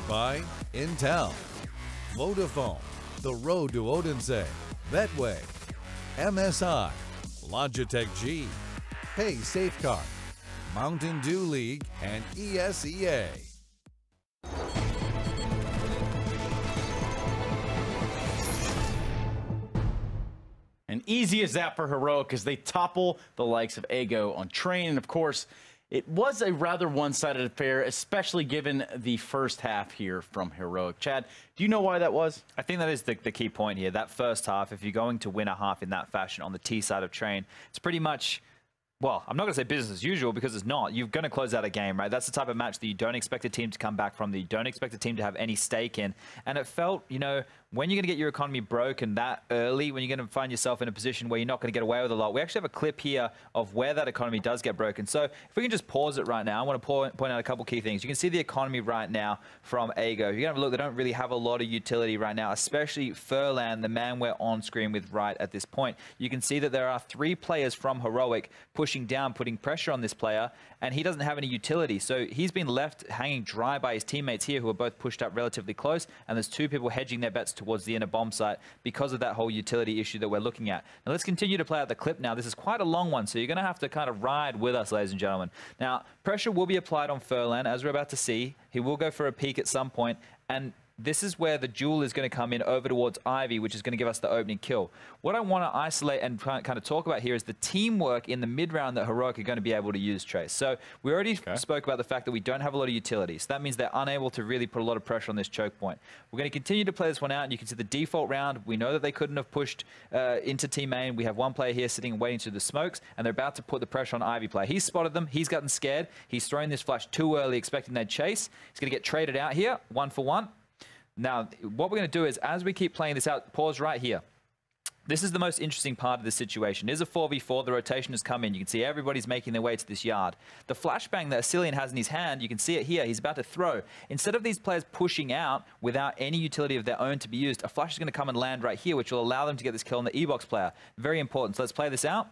By Intel, Vodafone, The Road to Odense, Betway, MSI, Logitech G, Pay Safeguard, Mountain Dew League, and ESEA. And easy as that for Heroic as they topple the likes of Ego on Train. And of course, it was a rather one-sided affair, especially given the first half here from Heroic. Chad, do you know why that was? I think that is the key point here. That first half, if you're going to win a half in that fashion on the T side of Train, it's pretty much, well, I'm not going to say business as usual because it's not. You're going to close out a game, right? That's the type of match that you don't expect a team to come back from, that you don't expect a team to have any stake in. And it felt, you know, when you're going to get your economy broken that early, when you're going to find yourself in a position where you're not going to get away with a lot, we actually have a clip here of where that economy does get broken. So if we can just pause it right now, I want to point out a couple key things. You can see the economy right now from Ego. You're going to have a look, they don't really have a lot of utility right now, especially Furlan, the man we're on screen with right at this point. You can see that there are 3 players from Heroic pushing down, putting pressure on this player, and he doesn't have any utility. So he's been left hanging dry by his teammates here who are both pushed up relatively close, and there's 2 people hedging their bets towards the inner bomb site because of that whole utility issue that we're looking at. Now let's continue to play out the clip now. This is quite a long one, so you're going to have to kind of ride with us, ladies and gentlemen. Now, pressure will be applied on Furlan, as we're about to see. He will go for a peek at some point, and this is where the duel is going to come in over towards Ivy, which is going to give us the opening kill. What I want to isolate and kind of talk about here is the teamwork in the mid-round that Heroic are going to be able to use, Trace. So we already spoke about the fact that we don't have a lot of utility. So that means they're unable to really put a lot of pressure on this choke point. We're going to continue to play this one out, and you can see the default round. We know that they couldn't have pushed into team main. We have one player here sitting and waiting through the smokes, and they're about to put the pressure on Ivy player. He's spotted them. He's gotten scared. He's thrown this flash too early, expecting they'd chase. He's going to get traded out here, 1 for 1. Now, what we're going to do is, as we keep playing this out, pause right here. This is the most interesting part of this situation. It is a 4v4. The rotation has come in. You can see everybody's making their way to this yard. The flashbang that Asilian has in his hand, you can see it here. He's about to throw. Instead of these players pushing out without any utility of their own to be used, a flash is going to come and land right here, which will allow them to get this kill on the E-Box player. Very important. So let's play this out.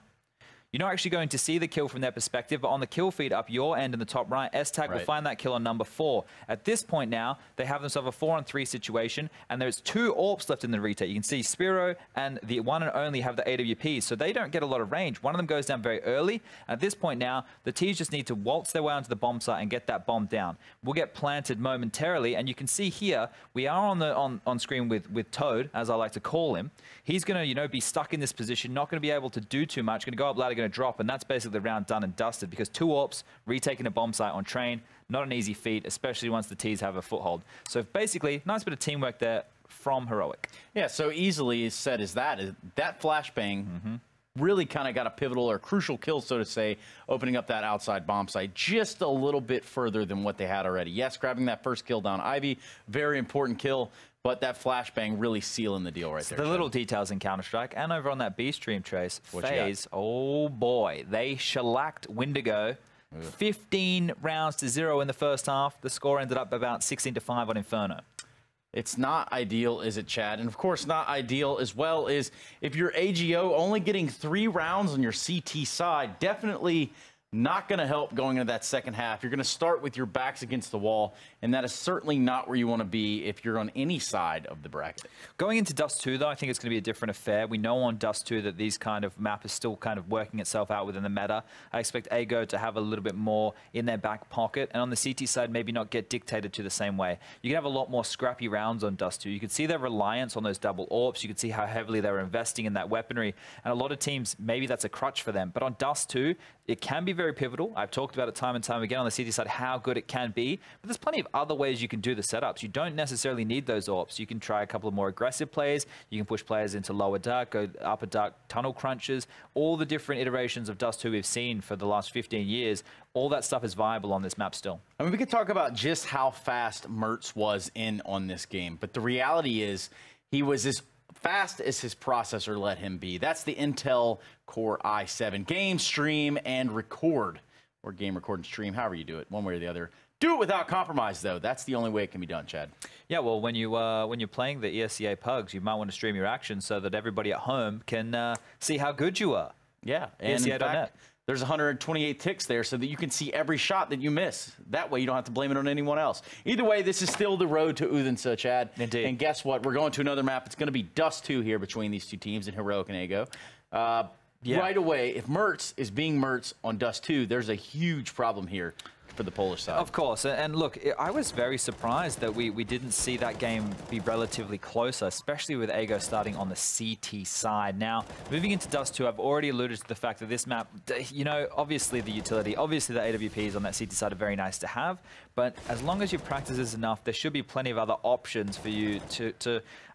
You're not actually going to see the kill from their perspective, but on the kill feed up your end in the top right, S-Tag will find that kill on number 4. At this point now, they have themselves a 4-on-3 situation, and there's 2 AWPs left in the retake. You can see Spiro and the one and only have the AWPs, so they don't get a lot of range. One of them goes down very early. At this point now, the T's just need to waltz their way onto the bomb site and get that bomb down. We'll get planted momentarily, and you can see here, we are on screen with Toad, as I like to call him. He's going to, you know, be stuck in this position, not going to be able to do too much, going to go up ladder, going to drop, and that's basically the round done and dusted because 2 AWPs retaking a bomb site on Train, not an easy feat, especially once the T's have a foothold. So basically, nice bit of teamwork there from Heroic. Yeah, so easily said as that flashbang really kind of got a pivotal or crucial kill, so to say, opening up that outside bomb site just a little bit further than what they had already. Yes, grabbing that first kill down Ivy, very important kill. But that flashbang really sealing the deal right there. The little details in Counter-Strike. And over on that B stream, Trace, FaZe, oh boy, they shellacked Wendigo. 15 rounds to 0 in the first half. The score ended up about 16-5 on Inferno. It's not ideal, is it, Chad? And of course, not ideal as well is if you're AGO only getting 3 rounds on your CT side, definitely not going to help going into that second half. You're going to start with your backs against the wall, and that is certainly not where you want to be if you're on any side of the bracket. Going into Dust2, though, I think it's going to be a different affair. We know on Dust2 that these kind of map is still kind of working itself out within the meta. I expect Ego to have a little bit more in their back pocket, and on the CT side, maybe not get dictated to the same way. You can have a lot more scrappy rounds on Dust2. You can see their reliance on those double AWPs. You can see how heavily they're investing in that weaponry, and a lot of teams, maybe that's a crutch for them. But on Dust2, it can be very pivotal. I've talked about it time and time again on the CT side, how good it can be. But there's plenty of other ways you can do the setups. You don't necessarily need those AWPs. You can try a couple of more aggressive plays. You can push players into lower dark, go upper dark tunnel crunches. All the different iterations of Dust2 we've seen for the last 15 years, all that stuff is viable on this map still. I mean, we could talk about just how fast Mertz was in on this game. But the reality is he was as fast as his processor let him be. That's the Intel Core i7. Game, stream, and record. Or game, record, and stream, however you do it, one way or the other. Do it without compromise, though. That's the only way it can be done, Chad. Yeah, well, when you're playing the ESEA pugs, you might want to stream your action so that everybody at home can see how good you are. Yeah, and in fact, there's 128 ticks there so that you can see every shot that you miss. That way you don't have to blame it on anyone else. Either way, this is still the road to Odense, Chad. Indeed. And guess what? We're going to another map. It's going to be Dust2 here between these two teams in Heroic and Ego. Right away, if Mertz is being Mertz on Dust2, there's a huge problem here for the Polish side. Of course, and look, I was very surprised that we didn't see that game be relatively closer, especially with Ego starting on the CT side. Now, moving into Dust2, I've already alluded to the fact that this map, you know, obviously the utility, obviously the AWPs on that CT side are very nice to have, but as long as you practice this enough, there should be plenty of other options for you to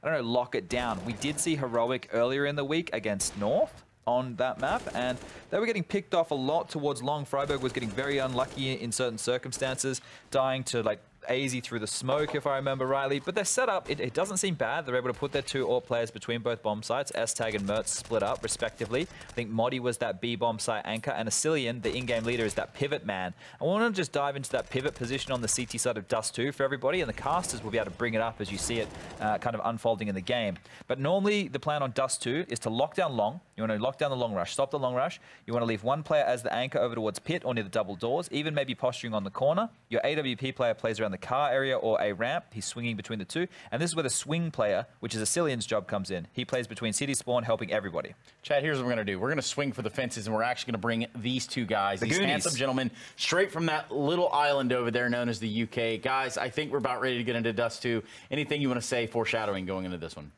I don't know, lock it down. We did see Heroic earlier in the week against North on that map, and they were getting picked off a lot towards long. Freiburg was getting very unlucky in certain circumstances, dying to like AZ through the smoke, if I remember rightly. But their setup, it doesn't seem bad. They're able to put their two AWP players between both bomb sites. S-Tag and Mertz split up, respectively. I think Modi was that B-bomb site anchor, and Asilian, the in-game leader, is that pivot man. I want to just dive into that pivot position on the CT side of Dust2 for everybody, and the casters will be able to bring it up as you see it kind of unfolding in the game. But normally, the plan on Dust2 is to lock down long. You want to lock down the long rush, stop the long rush. You want to leave one player as the anchor over towards pit or near the double doors, even maybe posturing on the corner. Your AWP player plays around the car area or a ramp. He's swinging between the two. And this is where the swing player, which is Asilian's job, comes in. He plays between city spawn, helping everybody. Chad, here's what we're going to do. We're going to swing for the fences, and we're actually going to bring these two guys, these handsome gentlemen, straight from that little island over there known as the UK. Guys, I think we're about ready to get into Dust2. Anything you want to say, foreshadowing, going into this one?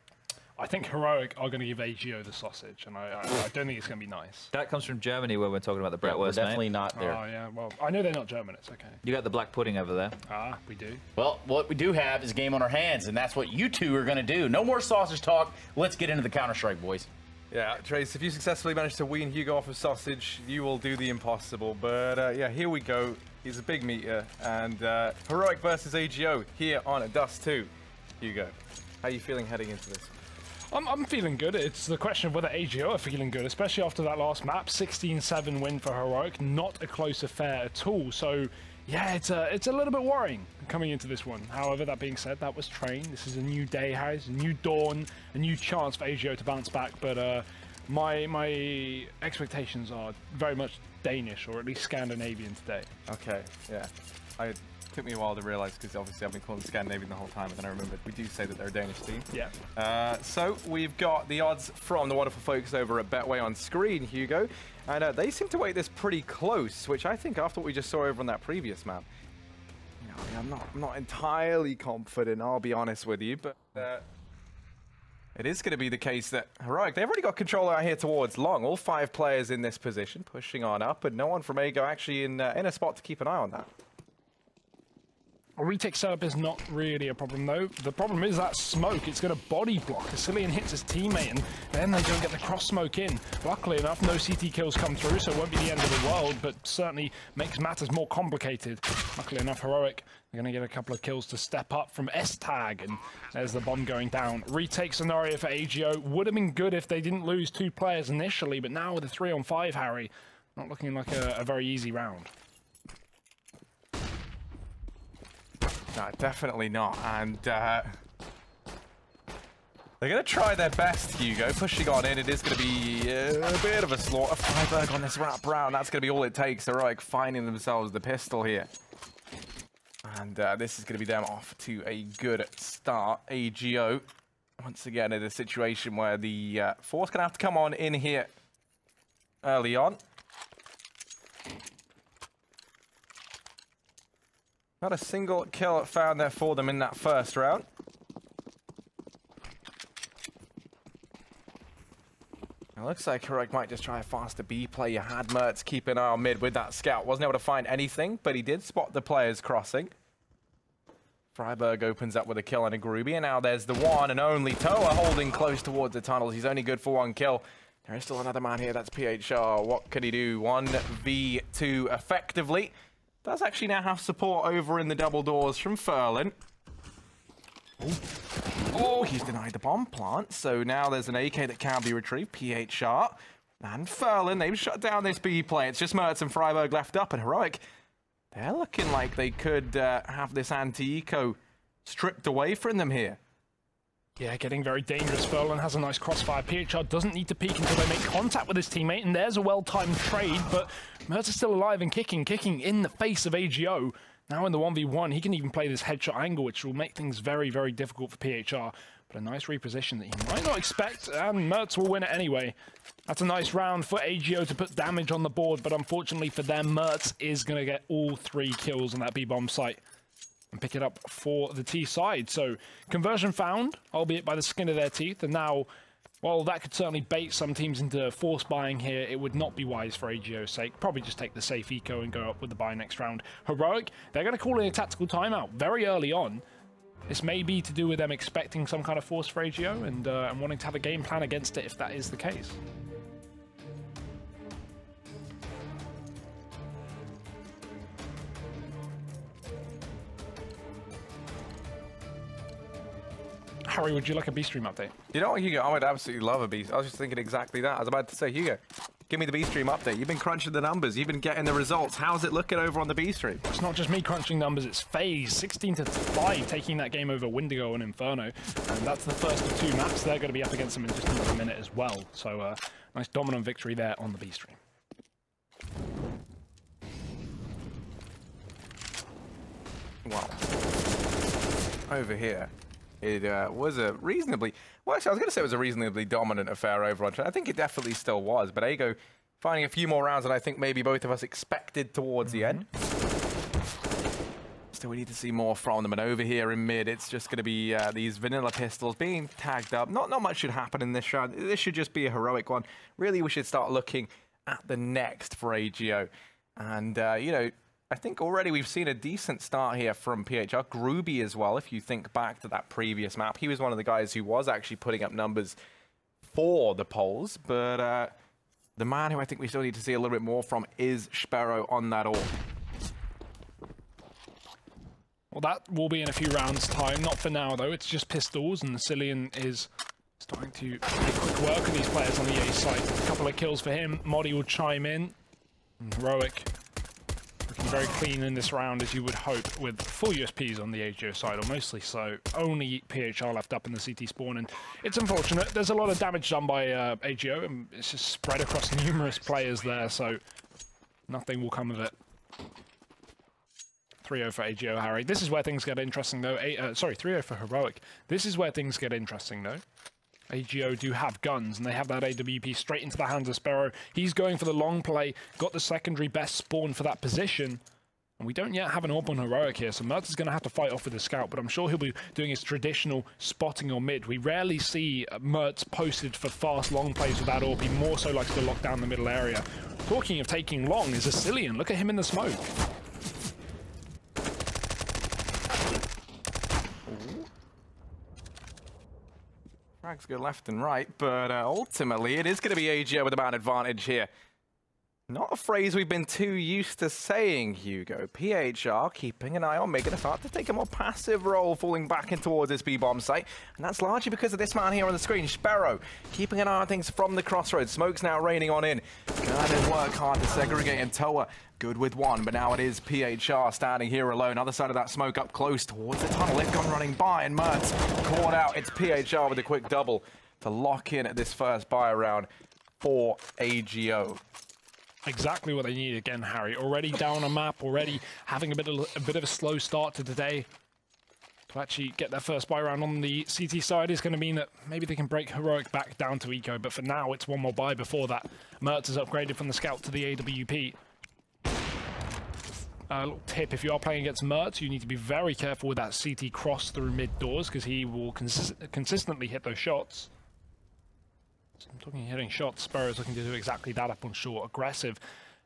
I think Heroic are going to give AGO the sausage, and I don't think it's going to be nice. That comes from Germany, where we're talking about the bratwurst, definitely not there. Oh, yeah. Well, I know they're not German. It's okay. You got the black pudding over there. Ah, we do. Well, what we do have is a game on our hands, and that's what you two are going to do. No more sausage talk. Let's get into the Counter-Strike, boys. Yeah, Trace, if you successfully manage to wean Hugo off of sausage, you will do the impossible. But yeah, here we go. He's a big meter, and Heroic versus AGO here on Dust2. Hugo, how are you feeling heading into this? I'm feeling good. It's the question of whether AGO are feeling good, especially after that last map. 16-7 win for Heroic. Not a close affair at all. So, yeah, it's a little bit worrying coming into this one. However, that being said, that was train. This is a new day, Harris, a new dawn, a new chance for AGO to bounce back. But my expectations are very much Danish, or at least Scandinavian today. Okay, yeah. It took me a while to realize, because obviously I've been calling Scandinavian the whole time, and then I remembered we do say that they're a Danish team. Yeah. So we've got the odds from the wonderful folks over at Betway on screen, Hugo, and they seem to weight this pretty close, which I think after what we just saw over on that previous map, you know, I'm not entirely confident, I'll be honest with you, but it is going to be the case that Heroic, they've already got control out here towards long. All 5 players in this position, pushing on up, and no one from Ego actually in a spot to keep an eye on that. A retake setup is not really a problem, though. The problem is that smoke. It's going to body block. Asilian hits his teammate, and then they don't get the cross smoke in. Luckily enough, no CT kills come through, so it won't be the end of the world, but certainly makes matters more complicated. Luckily enough, Heroic, they're going to get a couple of kills to step up from S-Tag, and there's the bomb going down. Retake scenario for AGO. Would have been good if they didn't lose 2 players initially, but now with a 3-on-5, Harry, not looking like a very easy round. No, definitely not, and they're going to try their best, Hugo, pushing on in. It is going to be a bit of a slaughter. Freiburg on this wrap round, that's going to be all it takes. Heroic finding themselves the pistol here. And this is going to be them off to a good start. AGO, once again, in a situation where the force going to have to come on in here early on. Not a single kill found there for them in that first round. It looks like Heroic might just try a faster B play. You had Mertz keep an eye on mid with that scout. Wasn't able to find anything, but he did spot the players crossing. Freiburg opens up with a kill and a groovy, and now there's the one and only Toa holding close towards the tunnels. He's only good for 1 kill. There is still another man here, that's PHR. What could he do? 1v2 effectively. Does actually now have support over in the double doors from Furlan. Oh, he's denied the bomb plant. So now there's an AK that can be retrieved. PHR and Furlan, they've shut down this B play. It's just Mertz and Freiburg left up, and Heroic, they're looking like they could have this anti-eco stripped away from them here. Yeah, getting very dangerous. Furlan has a nice crossfire. PHR doesn't need to peek until they make contact with his teammate, and there's a well-timed trade, but Mertz is still alive and kicking in the face of AGO. Now in the 1v1, he can even play this headshot angle, which will make things very, very difficult for PHR. But a nice reposition that he might not expect, and Mertz will win it anyway. That's a nice round for AGO to put damage on the board, but unfortunately for them, Mertz is going to get all 3 kills on that B-bomb site and pick it up for the T side. So conversion found, albeit by the skin of their teeth, and now, while that could certainly bait some teams into force buying here, it would not be wise for AGO's sake. Probably just take the safe eco and go up with the buy next round. Heroic, they're going to call in a tactical timeout very early on. This may be to do with them expecting some kind of force for AGO and wanting to have a game plan against it if that is the case. Harry, would you like a B-Stream update? You know what, Hugo? I would absolutely love a B. I was just thinking exactly that. I was about to say, Hugo, give me the B-Stream update. You've been crunching the numbers. You've been getting the results. How's it looking over on the B-Stream? It's not just me crunching numbers. It's FaZe 16-5 taking that game over Wendigo and Inferno. And that's the first of 2 maps. They're going to be up against them in just another minute as well. So nice dominant victory there on the B-Stream. Well, over here, it was a reasonably, well, actually, I was going to say it was a reasonably dominant affair over on Trent. I think it definitely still was, but Ago finding a few more rounds than I think maybe both of us expected towards the end. Still, we need to see more from them, and over here in mid, it's just going to be these vanilla pistols being tagged up. Not much should happen in this round. This should just be a heroic one. Really, we should start looking at the next for AGO. And, you know, I think already we've seen a decent start here from PHR. Groovy as well, if you think back to that previous map. He was one of the guys who was actually putting up numbers for the polls, but the man who I think we still need to see a little bit more from is Sparrow on that AWP. Well, that will be in a few rounds' time. Not for now, though. It's just pistols, and Cillian is starting to make quick work of these players on the A site. A couple of kills for him. Modi will chime in. And Heroic looking very clean in this round, as you would hope, with full USPs on the AGO side, or mostly so. Only PHR left up in the CT spawn, and it's unfortunate. There's a lot of damage done by AGO, and it's just spread across numerous players there, so nothing will come of it. 3-0 for AGO, Harry. This is where things get interesting, though. Sorry, 3-0 for Heroic. This is where things get interesting, though. AGO do have guns, and they have that AWP straight into the hands of Sparrow. He's going for the long play, got the secondary best spawn for that position. And we don't yet have an AWP on Heroic here, so Mertz is going to have to fight off with the scout, but I'm sure he'll be doing his traditional spotting or mid. We rarely see Mertz posted for fast long plays with that AWP. He more so likes to lock down the middle area. Talking of taking long is a Cillian. Look at him in the smoke. Frags go left and right, but ultimately it is going to be AGO with a man advantage here. Not a phrase we've been too used to saying, Hugo. PHR keeping an eye on making a start to take a more passive role, falling back in towards this B-bomb site. And that's largely because of this man here on the screen, Sparrow, keeping an eye on things from the crossroads. Smoke's now raining on in. Gonna work hard to segregate, and Toa good with one, but now it is PHR standing here alone. Other side of that smoke up close towards the tunnel. They've gone running by, and Mertz caught out. It's PHR with a quick double to lock in at this first buy round for AGO. Exactly what they need again, Harry. Already down a map, already having a bit of a slow start to today. To actually get their first buy round on the CT side is going to mean that maybe they can break Heroic back down to Eco, but for now it's one more buy before that. Mertz is upgraded from the Scout to the AWP. Little tip, if you are playing against Mertz, you need to be very careful with that CT cross through mid doors, because he will consistently hit those shots. I'm talking hitting shots. Sparrow's looking to do exactly that up on short, aggressive.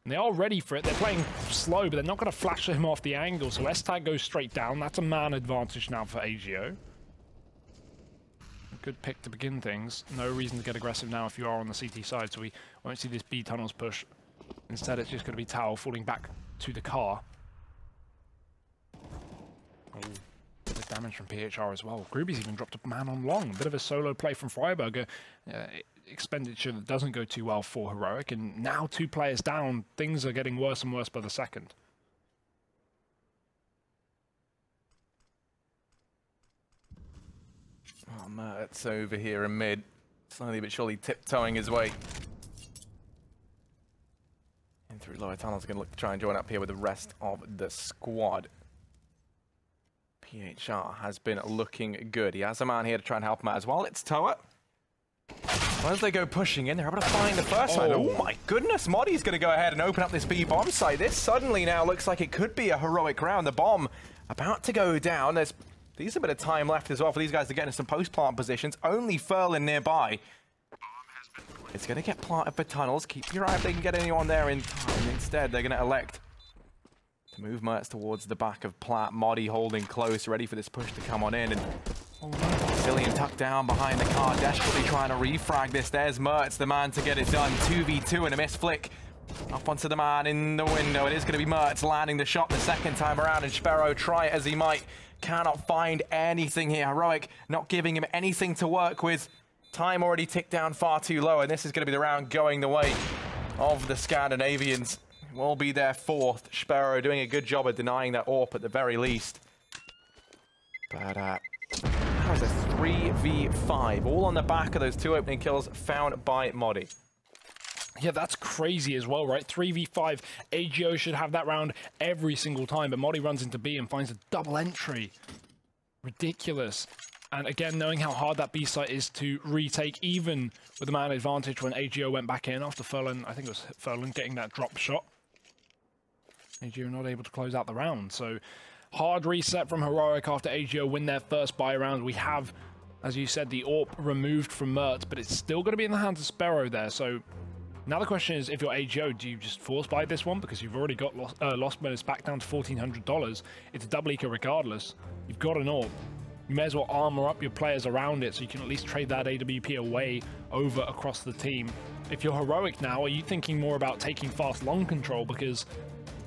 And they are ready for it. They're playing slow, but they're not going to flash him off the angle. So S-Tag goes straight down. That's a man advantage now for AGO. Good pick to begin things. No reason to get aggressive now if you are on the CT side, so we won't see this B tunnels push. Instead, it's just going to be Tao falling back to the car. Oh. With damage from PHR as well. Grooby's even dropped a man on long. A bit of a solo play from Freiberger. Expenditure that doesn't go too well for Heroic, and now 2 players down. Things are getting worse and worse by the second. Oh, Mertz over here in mid. Slowly but surely tiptoeing his way in through lower tunnels. Going to look to try and join up here with the rest of the squad. PHR has been looking good. He has a man here to try and help him out as well. It's Toa. As they go pushing in, they're able to find the first man. Oh my goodness, Moddy's going to go ahead and open up this B bomb site. This suddenly now looks like it could be a heroic round. The bomb about to go down. There's a bit of time left as well for these guys to get into some post-plant positions. Only Furlan nearby. It's going to get planted for tunnels. Keep your eye if they can get anyone there in time. Instead, they're going to elect to move Mertz towards the back of Plat. Moddy holding close, ready for this push to come on in. And Cillian tucked down behind the car, desperately trying to refrag this. There's Mertz, the man to get it done. 2v2 and a miss flick. Up onto the man in the window. It is going to be Mertz landing the shot the second time around. And Sparrow, try it as he might, cannot find anything here. Heroic not giving him anything to work with. Time already ticked down far too low. And this is going to be the round going the way of the Scandinavians. Will be their fourth. Sparrow doing a good job of denying that AWP at the very least. But that was a 3v5, all on the back of those two opening kills found by Moddy. Yeah, that's crazy as well, right? 3v5, AGO should have that round every single time, but Moddy runs into B and finds a double entry. Ridiculous. And again, knowing how hard that B site is to retake, even with the man advantage when AGO went back in after Furlan, I think it was Furlan getting that drop shot. AGO not able to close out the round, so hard reset from Heroic after AGO win their first buy round. We have, as you said, the AWP removed from Mertz, but it's still going to be in the hands of Sparrow there. So now the question is, if you're AGO, do you just force buy this one? Because you've already got lost bonus back down to $1,400. It's a double eco regardless. You've got an AWP. You may as well armor up your players around it so you can at least trade that AWP away over across the team. If you're Heroic now, are you thinking more about taking fast long control? Because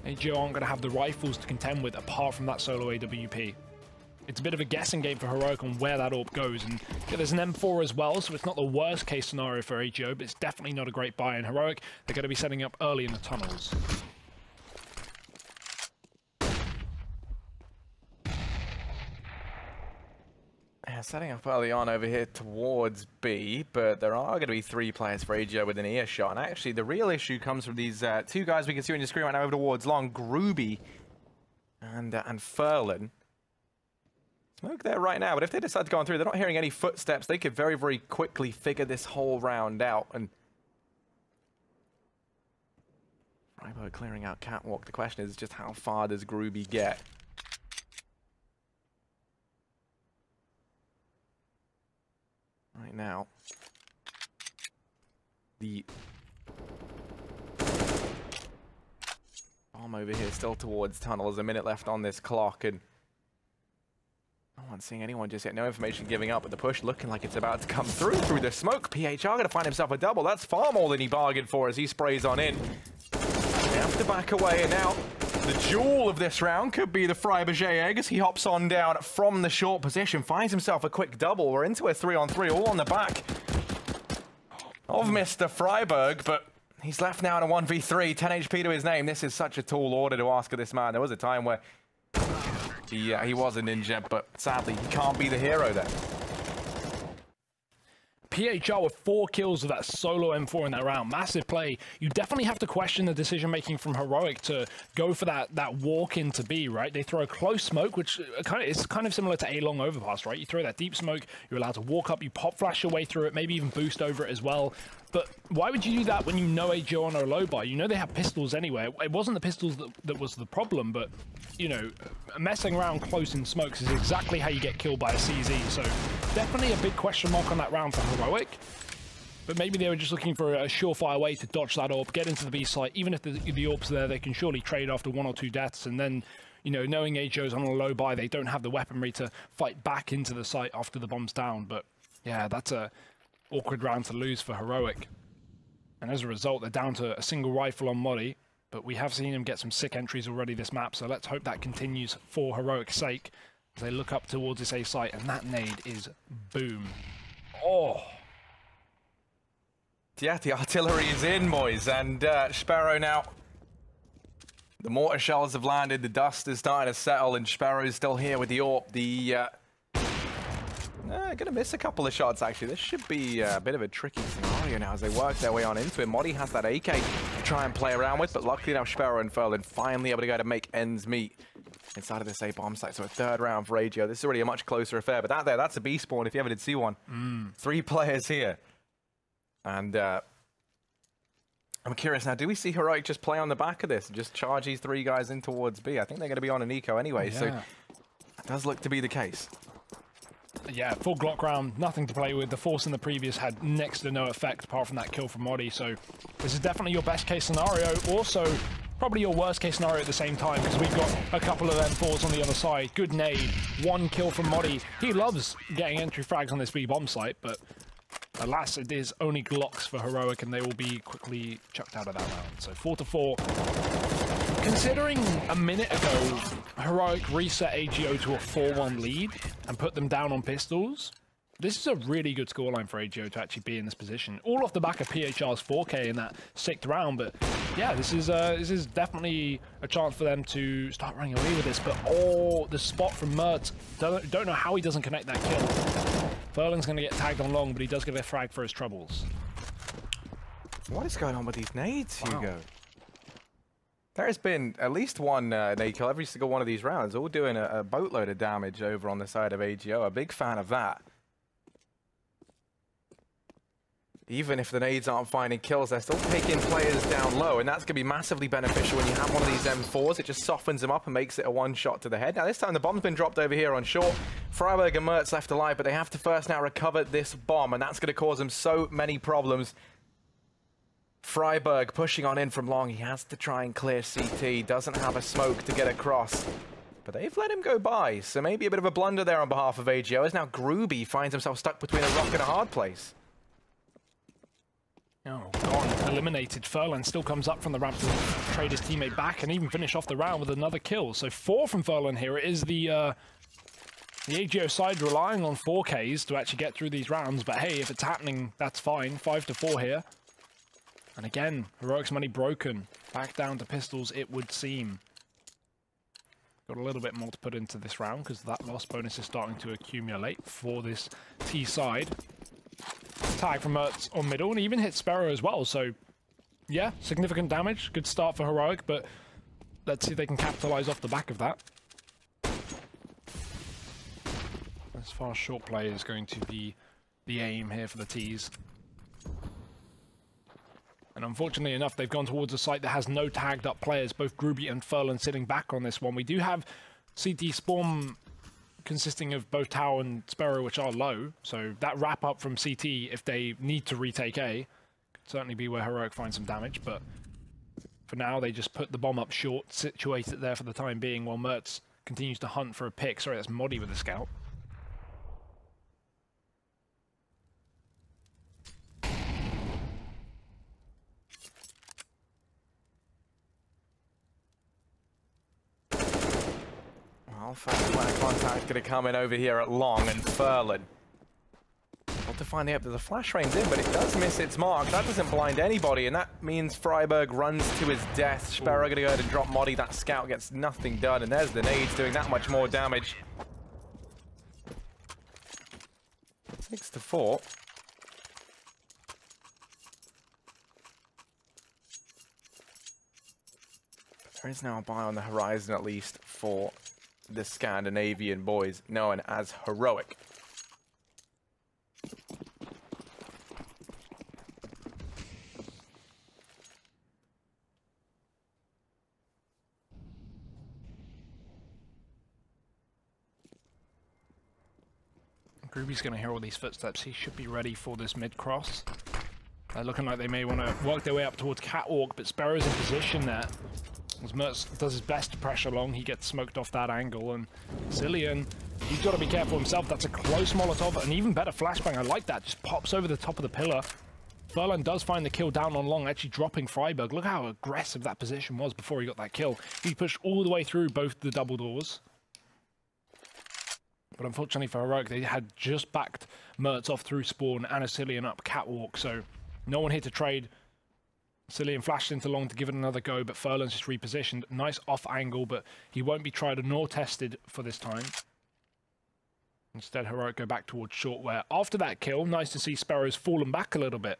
AGO aren't going to have the rifles to contend with apart from that solo AWP. It's a bit of a guessing game for Heroic on where that AWP goes. And yeah, there's an M4 as well, so it's not the worst case scenario for AGO, but it's definitely not a great buy. And Heroic, they're going to be setting up early in the tunnels. Yeah, setting up early on over here towards B, but there are going to be 3 players for AGO with an earshot. And actually, the real issue comes from these 2 guys we can see on your screen right now over towards long, Groovy and Furlan. Smoke there right now, but if they decide to go on through, they're not hearing any footsteps. They could very, very quickly figure this whole round out. And Freiburg clearing out Catwalk. The question is just how far does Groovy get? Right now, the bomb over here still towards tunnels. A minute left on this clock, and no one's seeing anyone just yet. No information giving up, but the push looking like it's about to come through the smoke. PHR going to find himself a double. That's far more than he bargained for as he sprays on in. They have to back away, and now the jewel of this round could be the Freiburg egg as he hops on down from the short position, finds himself a quick double. We're into a 3-on-3, all on the back of Mr. Freiburg, but he's left now in a 1v3, 10 HP to his name. This is such a tall order to ask of this man. There was a time where he was a ninja, but sadly he can't be the hero there. PHR with 4 kills of that solo M4 in that round. Massive play. You definitely have to question the decision-making from Heroic to go for that walk into B, right? They throw a close smoke, which is kind of similar to a long overpass, right? You throw that deep smoke, you're allowed to walk up, you pop flash your way through it, maybe even boost over it as well. But why would you do that when you know AGO on a low buy? You know they have pistols anyway. It wasn't the pistols that was the problem, but, you know, messing around close in smokes is exactly how you get killed by a CZ. So definitely a big question mark on that round for Heroic. But maybe they were just looking for a surefire way to dodge that AWP, get into the B site. Even if the AWP's there, they can surely trade after 1 or 2 deaths. And then, you know, knowing AGO's on a low buy, they don't have the weaponry to fight back into the site after the bomb's down. But yeah, that's a awkward round to lose for Heroic. And as a result, they're down to a single rifle on Moddy. But we have seen him get some sick entries already this map, so let's hope that continues for Heroic's sake as they look up towards this A site, and that nade is boom. Oh! Yeah, the artillery is in, boys, and Sparrow now. The mortar shells have landed, the dust is starting to settle, and Sparrow's still here with the AWP. The Going to miss a couple of shots, actually. This should be a bit of a tricky scenario now as they work their way on into it. Modi has that AK to try and play around with, but luckily now Sparrow and Ferlin finally able to go to make ends meet inside of this A bomb site. So a third round for AGO. This is already a much closer affair, but that's a B spawn if you ever did see one. 3 players here. And I'm curious now, do we see Heroic just play on the back of this and just charge these 3 guys in towards B? I think they're going to be on an eco anyway, so that does look to be the case. Yeah, full Glock round, nothing to play with. The force in the previous had next to no effect apart from that kill from Modi, so this is definitely your best case scenario. Also, probably your worst case scenario at the same time, because we've got a couple of M4s on the other side. Good nade, 1 kill from Modi. He loves getting entry frags on this B bomb site, but alas, it is only Glocks for Heroic, and they will be quickly chucked out of that round. So 4-4. Considering a minute ago, Heroic reset AGO to a 4-1 lead and put them down on pistols, this is a really good scoreline for AGO to actually be in this position. All off the back of PHR's 4K in that 6th round, but yeah, this is definitely a chance for them to start running away with this. But the spot from Mertz, don't know how he doesn't connect that kill. Ferlin's going to get tagged on long, but he does get a frag for his troubles. What is going on with these nades, Wow. Hugo? There has been at least one nade kill every single one of these rounds, all doing a boatload of damage over on the side of AGO. A big fan of that. Even if the nades aren't finding kills, they're still taking players down low, and that's going to be massively beneficial when you have one of these M4s. It just softens them up and makes it a 1-shot to the head. Now, this time the bomb's been dropped over here on short. Freiberg and Mertz left alive, but they have to first now recover this bomb, and that's going to cause them so many problems. Freiberg pushing on in from long. He has to try and clear CT. Doesn't have a smoke to get across. But they've let him go by, so maybe a bit of a blunder there on behalf of AGO, as now Gruby finds himself stuck between a rock and a hard place. Oh, gone. Eliminated. Ferlin still comes up from the ramp to trade his teammate back and even finish off the round with another kill. So 4 from Ferlin here. It is the AGO side relying on 4Ks to actually get through these rounds. But hey, if it's happening, that's fine. 5-4 here. And again, Heroic's money broken. Back down to pistols, it would seem. Got a little bit more to put into this round because that loss bonus is starting to accumulate for this T side. Tag from Mertz on middle, and he even hit Sparrow as well. So, yeah, significant damage. Good start for Heroic, but let's see if they can capitalize off the back of that. As far as short play is going to be the aim here for the Ts. And unfortunately enough, they've gone towards a site that has no tagged up players, both Gruby and Ferlin sitting back on this one. We do have CT spawn consisting of both Tau and Sparrow, which are low, so that wrap up from CT, if they need to retake A, could certainly be where Heroic finds some damage, but for now they just put the bomb up short, situate it there for the time being, while Mertz continues to hunt for a pick. Sorry, that's Modi with the scout. Fast line of contact going to come in over here at long, and Ferlin. Well, to find out that the flash rain's in, but it does miss its mark. That doesn't blind anybody, and that means Freiberg runs to his death. Sparrow going to go ahead and drop Modi. That scout gets nothing done, and there's the nades doing that much more damage. 6-4. There is now a buy on the horizon, at least, for the Scandinavian boys known as Heroic. Gruby's going to hear all these footsteps. He should be ready for this mid-cross. Looking like they may want to work their way up towards Catwalk, but Sparrow's in position there. As Mertz does his best to pressure long, he gets smoked off that angle, and Cillian, he's got to be careful himself. That's a close Molotov, an even better flashbang. I like that, just pops over the top of the pillar. Ferlin does find the kill down on long, actually dropping Freiberg. Look how aggressive that position was before he got that kill. He pushed all the way through both the double doors. But unfortunately for Heroic, they had just backed Mertz off through spawn and a Cillian up Catwalk, so no one here to trade. Cillian flashed into long to give it another go, but Ferlin's just repositioned. Nice off angle, but he won't be tried nor tested for this time. Instead, Heroic go back towards short, where after that kill, nice to see Sparrow's fallen back a little bit.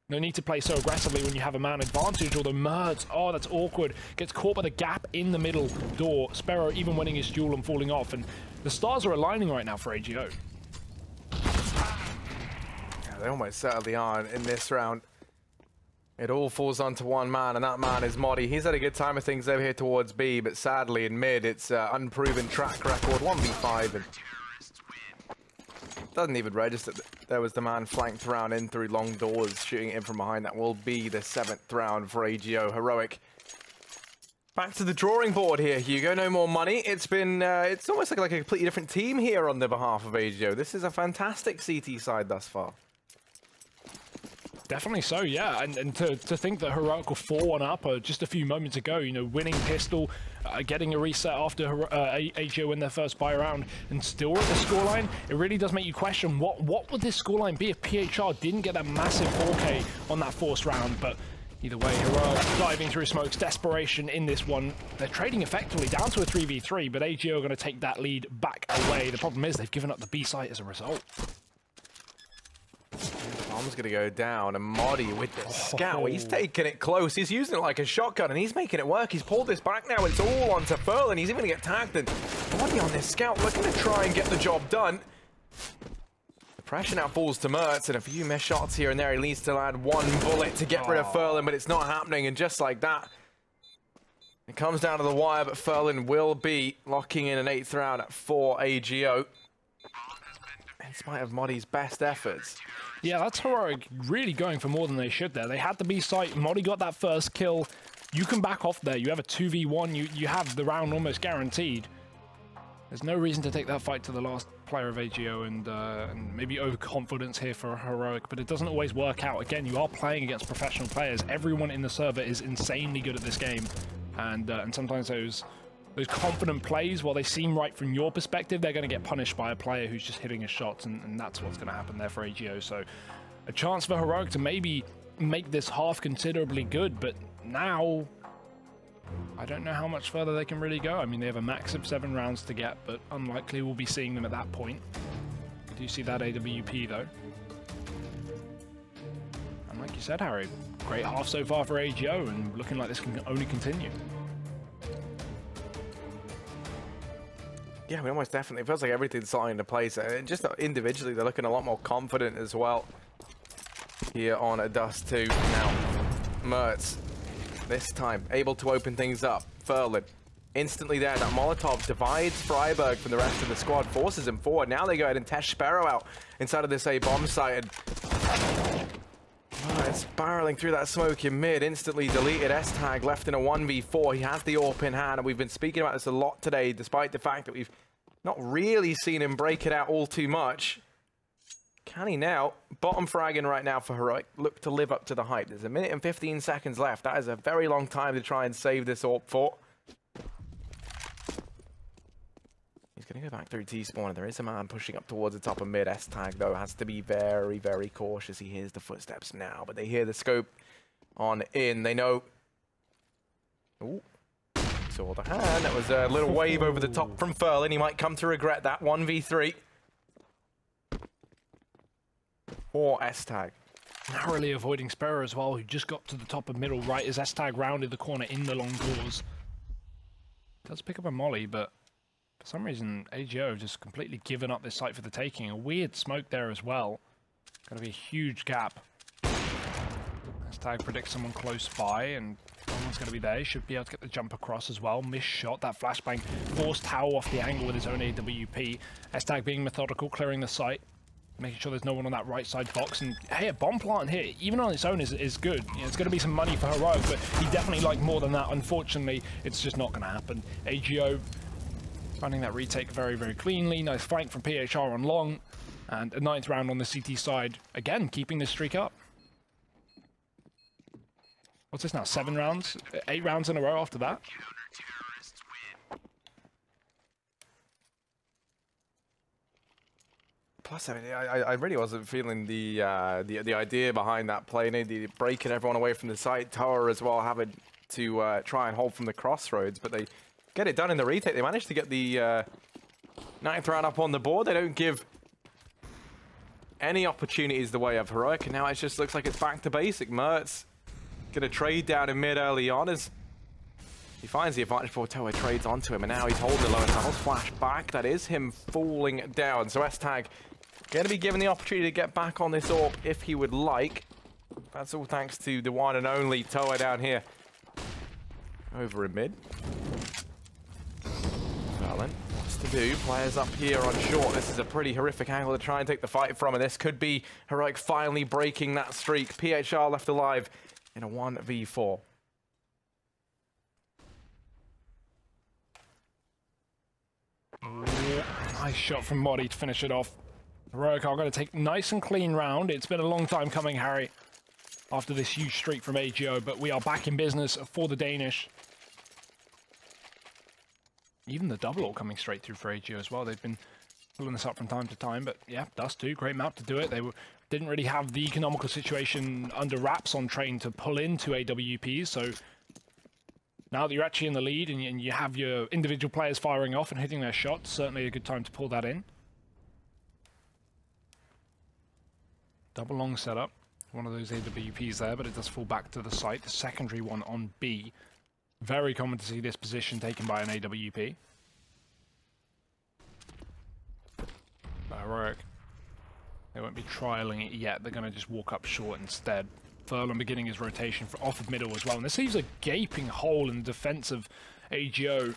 No need to play so aggressively when you have a man advantage, although Mertz, oh, that's awkward. Gets caught by the gap in the middle door. Sparrow even winning his duel and falling off, and the stars are aligning right now for AGO. Yeah, they almost certainly are in this round. It all falls onto one man, and that man is Modi. He's had a good time of things over here towards B, but sadly in mid, it's unproven track record, 1v5, and doesn't even register that there was the man flanked around in through long doors, shooting in from behind. That will be the 7th round for AGO. Heroic back to the drawing board here, Hugo. No more money. It's been, it's almost like a completely different team here on the behalf of AGO. This is a fantastic CT side thus far. Definitely so, yeah. And to think that Heroic were 4-1 up just a few moments ago, you know, winning pistol, getting a reset after AGO win their first buy round, and still at the scoreline, it really does make you question what would this scoreline be if PHR didn't get that massive 4K on that forced round. But either way, Heroic diving through smokes, desperation in this one. They're trading effectively down to a 3v3, but AGO are going to take that lead back away. The problem is they've given up the B site as a result. Bomb's going to go down, and Modi with the scout. He's taking it close. He's using it like a shotgun, and he's making it work. He's pulled this back now. It's all onto Furlan. He's even going to get tagged. And Modi on this scout looking to try and get the job done. The pressure now falls to Mertz, and a few missed shots here and there. He needs to land one bullet to get rid of Furlan, but it's not happening. And just like that, it comes down to the wire, but Furlan will be locking in an 8th round for AGO. In spite of Modi's best efforts. Yeah, that's Heroic really going for more than they should there. They had the B site. Modi got that first kill. You can back off there. You have a 2v1. You have the round almost guaranteed. There's no reason to take that fight to the last player of AGO, and maybe overconfidence here for Heroic, but it doesn't always work out. Again, you are playing against professional players. Everyone in the server is insanely good at this game, and sometimes those confident plays, while they seem right from your perspective, they're going to get punished by a player who's just hitting his shots, and that's what's going to happen there for AGO. So a chance for Heroic to maybe make this half considerably good, but now I don't know how much further they can really go. I mean, they have a max of 7 rounds to get, but unlikely we'll be seeing them at that point. I do see that AWP though. And like you said, Harry, great half so far for AGO, and looking like this can only continue. Yeah, I mean, almost definitely. It feels like everything's falling into place. Just individually, they're looking a lot more confident as well here on a Dust2. Now, Mertz, this time, able to open things up. Furlan, instantly there. That Molotov divides Freiburg from the rest of the squad, forces him forward. Now they go ahead and test Sparrow out inside of this A-bomb site. And it's barreling through that smoke in mid, instantly deleted. S-Tag left in a 1v4. He has the AWP in hand, and we've been speaking about this a lot today, despite the fact that we've not really seen him break it out all too much. Can he now? Bottom fragging right now for Heroic. Look to live up to the hype. There's 1 minute and 15 seconds left. That is a very long time to try and save this AWP for. He's going to go back through T-spawn, and there is a man pushing up towards the top of mid. S-Tag, though, has to be very, very cautious. He hears the footsteps now, but they hear the scope on in. They know... Ooh. Saw the hand. That was a little wave over the top from Furlan. He might come to regret that. 1v3. For S-Tag. Narrowly avoiding Sparrow as well, who just got to the top of middle right as S-Tag rounded the corner in the long doors. Does pick up a molly, but for some reason, AGO have just completely given up this site for the taking. A weird smoke there as well. Going to be a huge gap. S-Tag predicts someone close by, and someone's going to be there. He should be able to get the jump across as well. Missed shot. That flashbang forced Tao off the angle with his own AWP. S-Tag being methodical, clearing the site, making sure there's no one on that right side box. And hey, a bomb plant here, even on its own, is good. You know, it's going to be some money for Heroic, but he definitely liked more than that. Unfortunately, it's just not going to happen. AGO running that retake very, very cleanly. Nice flank from PHR on long, and a 9th round on the CT side. Again, keeping this streak up. What's this now? 7 rounds? 8 rounds in a row after that? Plus, I mean, I really wasn't feeling the idea behind that play. The breaking everyone away from the side tower as well, having to try and hold from the crossroads, but they get it done in the retake. They managed to get the Ninth round up on the board. They don't give any opportunities the way of Heroic, and now it just looks like it's back to basic. Mertz gonna trade down in mid early on as he finds the advantage before Toa trades onto him, and now he's holding the lower tunnels. Flash back, that is him falling down. So S-Tag gonna be given the opportunity to get back on this AWP if he would like. That's all thanks to the one and only Toa down here. Over in mid. Valen, what's to do? Players up here on short. This is a pretty horrific angle to try and take the fight from, and this could be Heroic finally breaking that streak. PHR left alive in a 1v4. Nice shot from Modi to finish it off. Heroic are going to take nice and clean round. It's been a long time coming, Harry, after this huge streak from AGO, but we are back in business for the Danish. Even the double ult coming straight through for AGO as well. They've been pulling this up from time to time, but yeah, Dust2, great map to do it. They didn't really have the economical situation under wraps on Train to pull into AWPs, so now that you're actually in the lead and you have your individual players firing off and hitting their shots, certainly a good time to pull that in. Double long setup. One of those AWPs there, but it does fall back to the site. The secondary one on B. Very common to see this position taken by an AWP. Heroic. They won't be trialing it yet. They're going to just walk up short instead. Furlong beginning his rotation off of middle as well. And this leaves a gaping hole in the defense of AGO.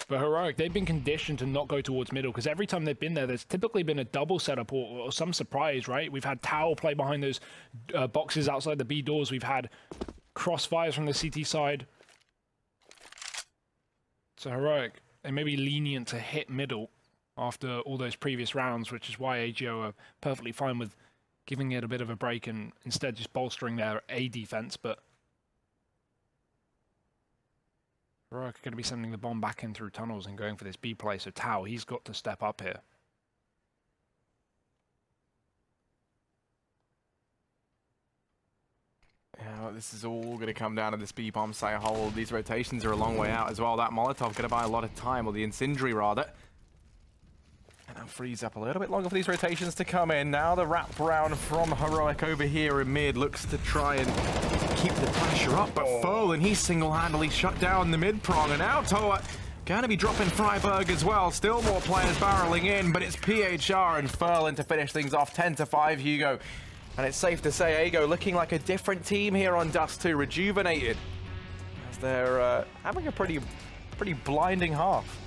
But Heroic, they've been conditioned to not go towards middle, because every time they've been there, there's typically been a double setup or some surprise, right? We've had Tao play behind those boxes outside the B doors. We've had crossfires from the CT side. So Heroic, they may be lenient to hit middle after all those previous rounds, which is why AGO are perfectly fine with giving it a bit of a break and instead just bolstering their A defense. But Heroic are going to be sending the bomb back in through tunnels and going for this B play, so Tao, he's got to step up here. Yeah, this is all going to come down to this B bomb site hole. These rotations are a long way out as well. That Molotov going to buy a lot of time, or the Incendiary rather. And that frees up a little bit longer for these rotations to come in. Now the wrap round from Heroic over here in mid looks to try and keep the pressure up, but Furlan, he single-handedly shut down the mid prong, and now Toa going to be dropping Freiburg as well. Still more players barreling in, but it's PHR and Furlan to finish things off 10-5, Hugo. And it's safe to say AGO looking like a different team here on Dust2, rejuvenated, as they're having a pretty blinding half.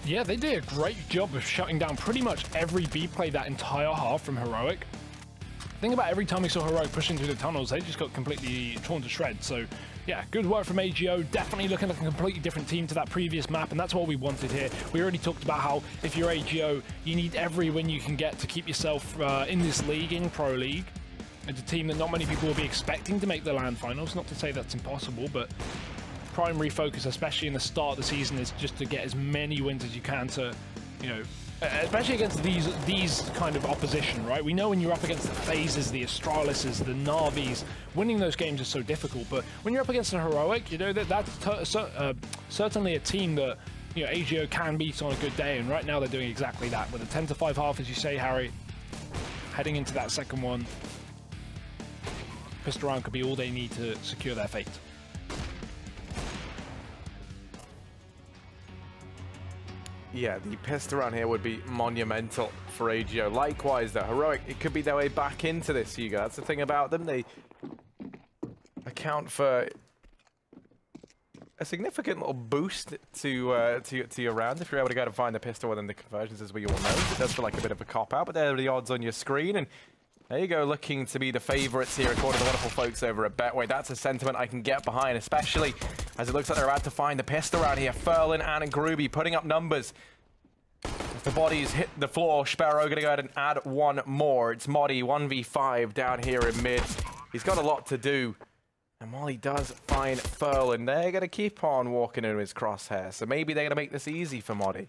Yeah, they did a great job of shutting down pretty much every B play that entire half from Heroic. Think about every time we saw Heroic pushing through the tunnels, they just got completely torn to shreds. So yeah, good work from AGO. Definitely looking like a completely different team to that previous map, and that's what we wanted here. We already talked about how if you're AGO, you need every win you can get to keep yourself in this league, in Pro League. It's a team that not many people will be expecting to make the LAN finals. Not to say that's impossible, but primary focus, especially in the start of the season, is just to get as many wins as you can to, you know, especially against these kind of opposition, right? We know when you're up against the FaZes, the Astralises, the Navis, winning those games is so difficult. But when you're up against a Heroic, you know, that's certainly a team that, you know, AGO can beat on a good day. And right now they're doing exactly that. With a 10-5 half, as you say, Harry, heading into that second one, pissed around could be all they need to secure their fate. Yeah, the pissed around here would be monumental for AGO. Likewise, the Heroic, it could be their way back into this, Hugo. That's the thing about them. They account for a significant little boost to your round if you're able to go to find the pistol within the conversions, as we all know. It does feel like a bit of a cop-out, but there are the odds on your screen. And there you go, looking to be the favorites here, according to the wonderful folks over at Betway. That's a sentiment I can get behind, especially as it looks like they're about to find the pistol around here. Furlan and Groovy putting up numbers. As the bodies hit the floor, Sparrow going to go ahead and add one more. It's Modi, 1v5 down here in mid. He's got a lot to do. And while he does find Furlan, they're going to keep on walking into his crosshair. So maybe they're going to make this easy for Modi.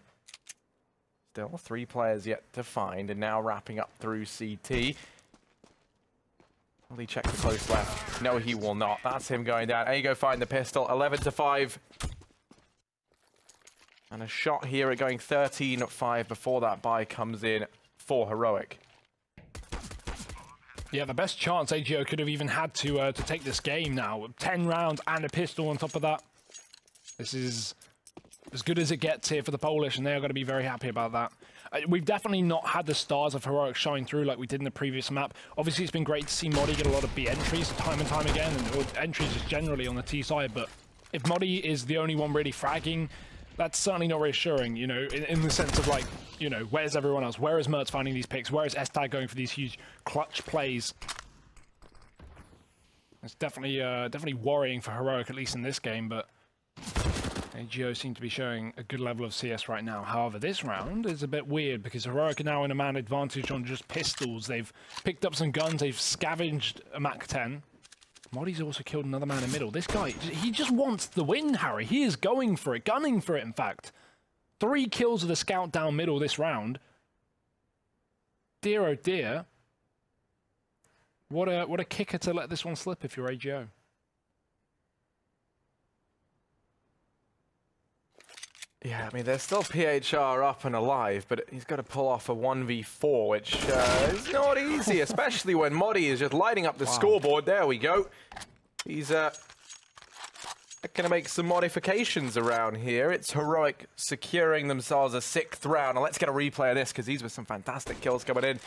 Still 3 players yet to find, and now wrapping up through CT. Will he check the close left? No, he will not. That's him going down. There you go, find the pistol. 11-5. And a shot here at going 13-5 before that buy comes in for Heroic. Yeah, the best chance AGO could have even had to take this game now. 10 rounds and a pistol on top of that. This is as good as it gets here for the Polish, and they are going to be very happy about that. We've definitely not had the stars of Heroic shine through like we did in the previous map. Obviously, it's been great to see Modi get a lot of B entries time and time again, or entries just generally on the T side, but if Modi is the only one really fragging, that's certainly not reassuring, you know, in the sense of like, you know, where's everyone else? Where is Mertz finding these picks? Where is S-Tag going for these huge clutch plays? It's definitely definitely worrying for Heroic, at least in this game, but AGO seem to be showing a good level of CS right now. However, this round is a bit weird because Heroic are now in a man advantage on just pistols. They've picked up some guns, they've scavenged a MAC-10. Modi's also killed another man in middle. This guy, he just wants the win, Harry. He is going for it, gunning for it, in fact. 3 kills with a scout down middle this round. Dear, oh dear. What a kicker to let this one slip if you're AGO. Yeah, I mean, there's still PHR up and alive, but he's got to pull off a 1v4, which is not easy, especially when Modi is just lighting up the scoreboard. There we go. He's going to make some modifications around here. It's Heroic securing themselves a 6th round. Now let's get a replay of this, because these were some fantastic kills coming in.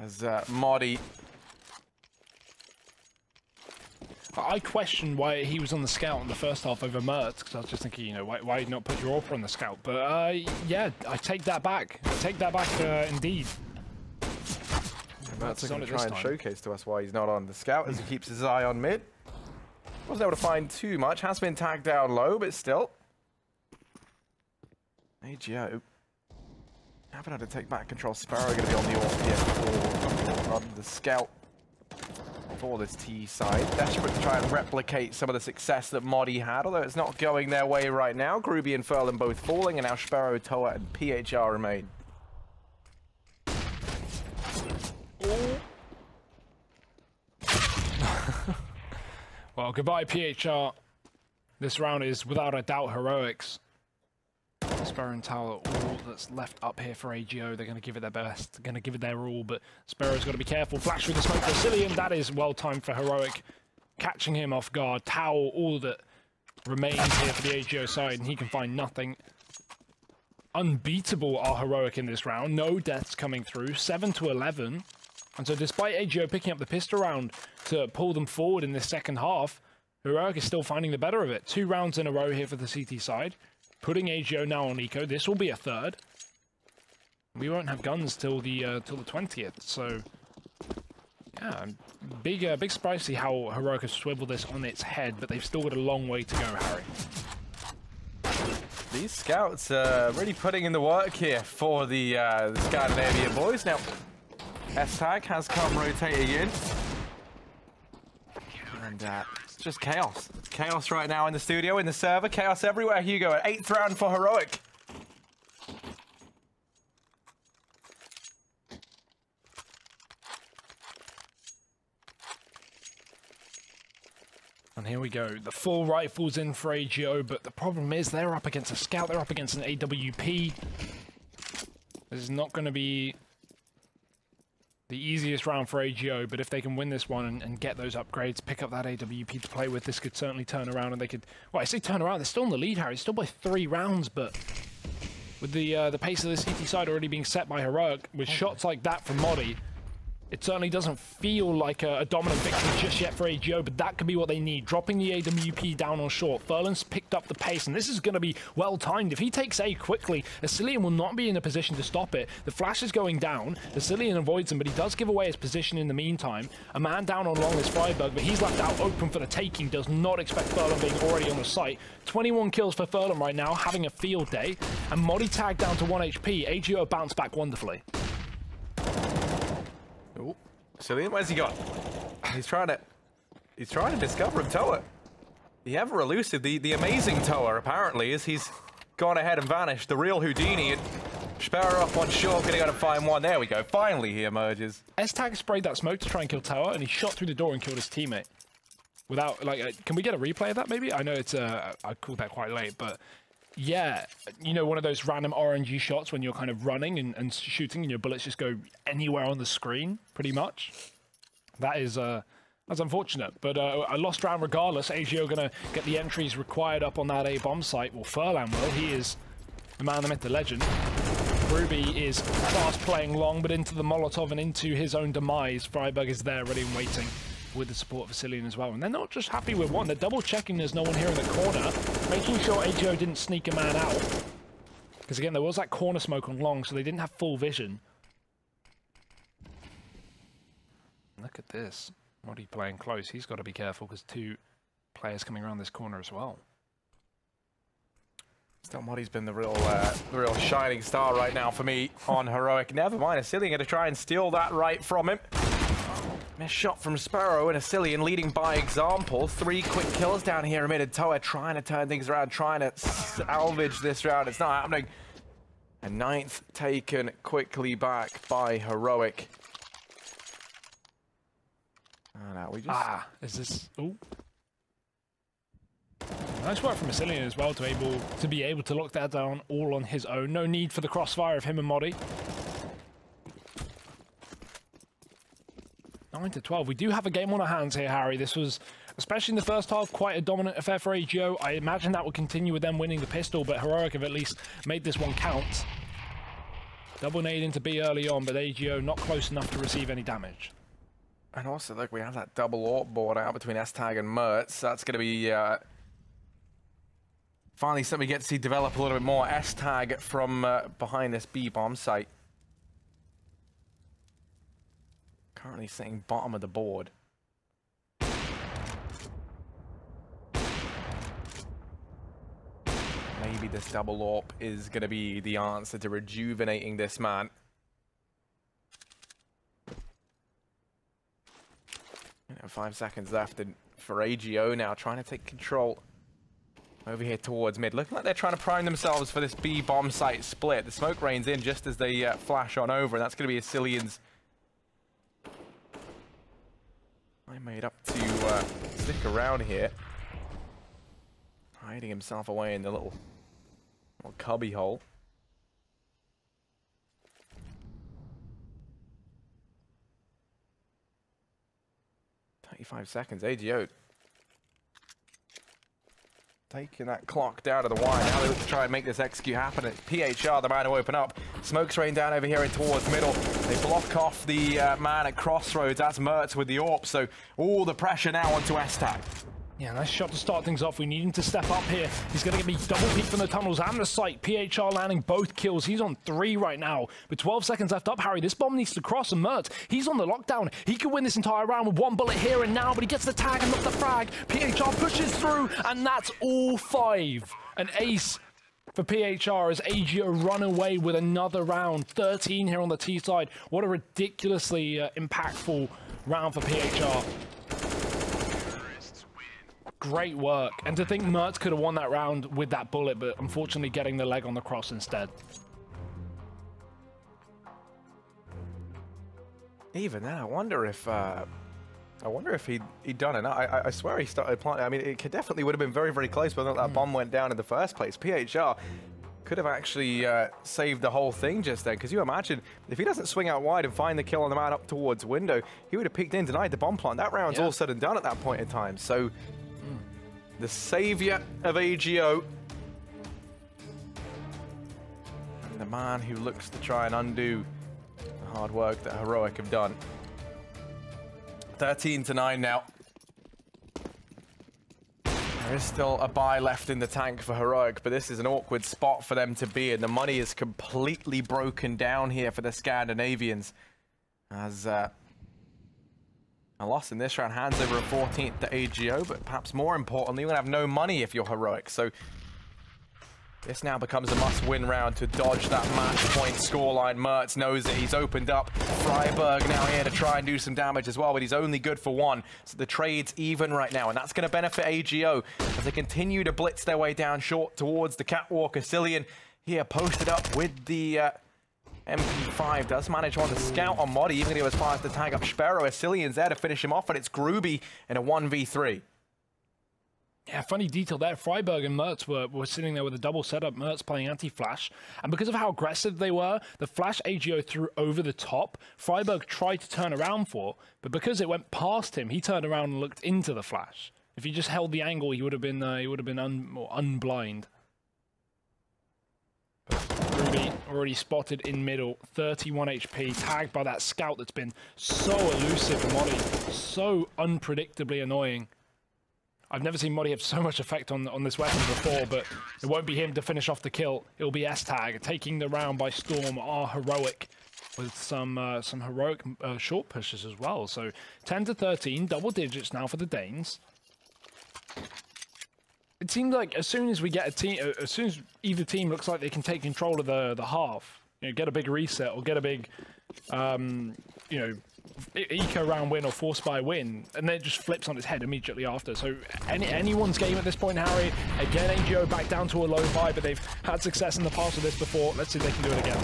As Modi... I questioned why he was on the scout in the first half over Mertz, because I was just thinking, you know, why not put your AWP on the scout? But yeah, I take that back. I take that back indeed. Mertz is going to try and showcase to us why he's not on the scout as he keeps his eye on mid. Wasn't able to find too much. Has been tagged down low, but still. AGO haven't had to take back control. Sparrow going to be on the AWP here on the scout. For this T side, desperate to try and replicate some of the success that Modi had, although it's not going their way right now. Groovy and Furlan both falling, and now Sparrow, Toa, and PHR remain. Well, goodbye PHR. This round is without a doubt Heroics. Sparrow and Tower, all that's left up here for AGO. They're going to give it their best, going to give it their all, but Sparrow's got to be careful. Flash through the smoke for Cillian. That is well timed for Heroic, catching him off guard. Tower, all that remains here for the AGO side, and he can find nothing. Unbeatable are Heroic in this round. No deaths coming through. 7-11. And so despite AGO picking up the pistol round to pull them forward in this second half, Heroic is still finding the better of it. 2 rounds in a row here for the CT side. Putting AGO now on eco. This will be a 3rd. We won't have guns till the 20th. So yeah, big surprise to see how Heroic has swiveled this on its head, but they've still got a long way to go, Harry. These scouts are really putting in the work here for the Scandinavia boys. Now, S-Tag has come rotating in. And it's just chaos. It's chaos right now in the studio, in the server. Chaos everywhere, Hugo. 8th round for Heroic. And here we go. The full rifles in for AGO, but the problem is they're up against a scout. They're up against an AWP. This is not going to be the easiest round for AGO, but if they can win this one and get those upgrades, pick up that AWP to play with, this could certainly turn around, and they could... Well, I say turn around, they're still in the lead, Harry. It's still by 3 rounds, but with the pace of the CT side already being set by Heroic, with shots like that from Modi, it certainly doesn't feel like a dominant victory just yet for AGO, but that could be what they need. Dropping the AWP down on short. Furlan's picked up the pace, and this is going to be well timed. If he takes A quickly, Asilian will not be in a position to stop it. The flash is going down. Asilian avoids him, but he does give away his position in the meantime. A man down on long is Freiburg, but he's left out open for the taking. Does not expect Furlan being already on the site. 21 kills for Furlan right now, having a field day. And Modi tagged down to 1 HP. AGO bounced back wonderfully. Oh, Cillian, where's he gone? He's trying to discover him, Toa. The ever elusive, the amazing Toa, apparently, is he's gone ahead and vanished. The real Houdini, and Sparrow up one short, gonna go to find one. There we go. Finally, he emerges. S-Tag sprayed that smoke to try and kill Toa, and he shot through the door and killed his teammate. Without, like, can we get a replay of that, maybe? I know it's, I called that quite late, but Yeah, you know, one of those random RNG shots when you're kind of running and shooting and your bullets just go anywhere on the screen, pretty much. That is, that's unfortunate, but a lost round regardless. AGO going to get the entries required up on that A bomb site. Well, Furlan will. He is the man, the myth, the legend. Ruby is fast playing long, but into the Molotov and into his own demise. Freiburg is there, ready and waiting with the support of Vasilian as well. And they're not just happy with one, they're double checking there's no one here in the corner, making sure AGO didn't sneak a man out. Because again, there was that corner smoke on long, so they didn't have full vision. Look at this. Moddy playing close. He's got to be careful because two players coming around this corner as well. Still, Moddy's been the real shining star right now for me on Heroic. Never mind, Asilian going to try and steal that right from him. Missed shot from Sparrow, and Asilian leading by example. 3 quick kills down here amid Toa, trying to turn things around, trying to salvage this round. It's not happening. A 9th taken quickly back by Heroic. Oh, no, we just... is this... Ooh. Nice work from Asilian as well to be able to lock that down all on his own. No need for the crossfire of him and Moddy. 9-12. We do have a game on our hands here, Harry. This was, especially in the first half, quite a dominant affair for AGO. I imagine that will continue with them winning the pistol, but Heroic have at least made this one count. Double nade into B early on, but AGO not close enough to receive any damage. And also, look, we have that double AWP board out between S-Tag and Mertz. That's going to be finally something we get to see develop a little bit more. S-Tag from behind this B bomb site. Currently sitting bottom of the board. Maybe this double AWP is going to be the answer to rejuvenating this man. 5 seconds left and for AGO now trying to take control over here towards mid. Looking like they're trying to prime themselves for this B bomb site split. The smoke rains in just as they flash on over, and that's going to be Asilian's. I made up to stick around here, hiding himself away in the little cubby hole. 25 seconds. AGO taking that clock down to the wire. Now they look to try and make this execute happen. It's PHR, the man who open up. Smoke's rain down over here towards middle. They block off the man at Crossroads. That's Mertz with the AWP. So all the pressure now onto S-Tag. Yeah, nice shot to start things off. We need him to step up here. He's going to get me double peek from the tunnels and the site. PHR landing both kills. He's on 3 right now. With 12 seconds left up, Harry, this bomb needs to cross, and Mertz, he's on the lockdown. He could win this entire round with 1 bullet here and now, but he gets the tag and not the frag. PHR pushes through, and that's all 5. An ace for PHR as AGO run away with another round. 13 here on the T side. What a ridiculously impactful round for PHR. Great work. And to think Mertz could have won that round with that bullet, but unfortunately getting the leg on the cross instead. Even then, I wonder if he'd done enough. I swear he started planting. I mean, it definitely would have been very, very close whether that bomb went down in the first place. PHR could have actually saved the whole thing just then, because you imagine if he doesn't swing out wide and find the kill on the man up towards window, he would have peeked in, denied the bomb plant. That round's all said and done at that point in time. So the savior of AGO, and the man who looks to try and undo the hard work that Heroic have done. 13-9 now. There is still a buy left in the tank for Heroic, but this is an awkward spot for them to be in. The money is completely broken down here for the Scandinavians, as a loss in this round hands over a 14th to AGO, but perhaps more importantly, you're going to have no money if you're Heroic. So this now becomes a must-win round to dodge that match point scoreline. Mertz knows it. He's opened up. Freiburg now here to try and do some damage as well, but he's only good for 1. So the trade's even right now, and that's going to benefit AGO as they continue to blitz their way down short towards the catwalk. Asilian here posted up with the MP5. Does manage one to scout on Moddy, even though he was fast to tag up Sparrow. Asilian's there to finish him off, and it's Groovy in a 1v3. Yeah, funny detail there. Freiburg and Mertz were sitting there with a double setup. Mertz playing anti-flash. And because of how aggressive they were, the flash AGO threw over the top. Freiburg tried to turn around but because it went past him, he turned around and looked into the flash. If he just held the angle, he would have been unblind. Ruby already spotted in middle, 31 HP, tagged by that scout that's been so elusive and Modi, so unpredictably annoying. I've never seen Modi have so much effect on this weapon before, but it won't be him to finish off the kill. It'll be S-Tag taking the round by storm. Our heroic with some heroic short pushes as well. So 10 to 13, double digits now for the Danes. It seems like as soon as we get a team, as soon as either team looks like they can take control of the half, you know, get a big reset or get a big, you know, eco round win or force buy win, and then it just flips on its head immediately after. So anyone's game at this point, Harry. Again, AGO back down to a low buy, but they've had success in the past with this before. Let's see if they can do it again.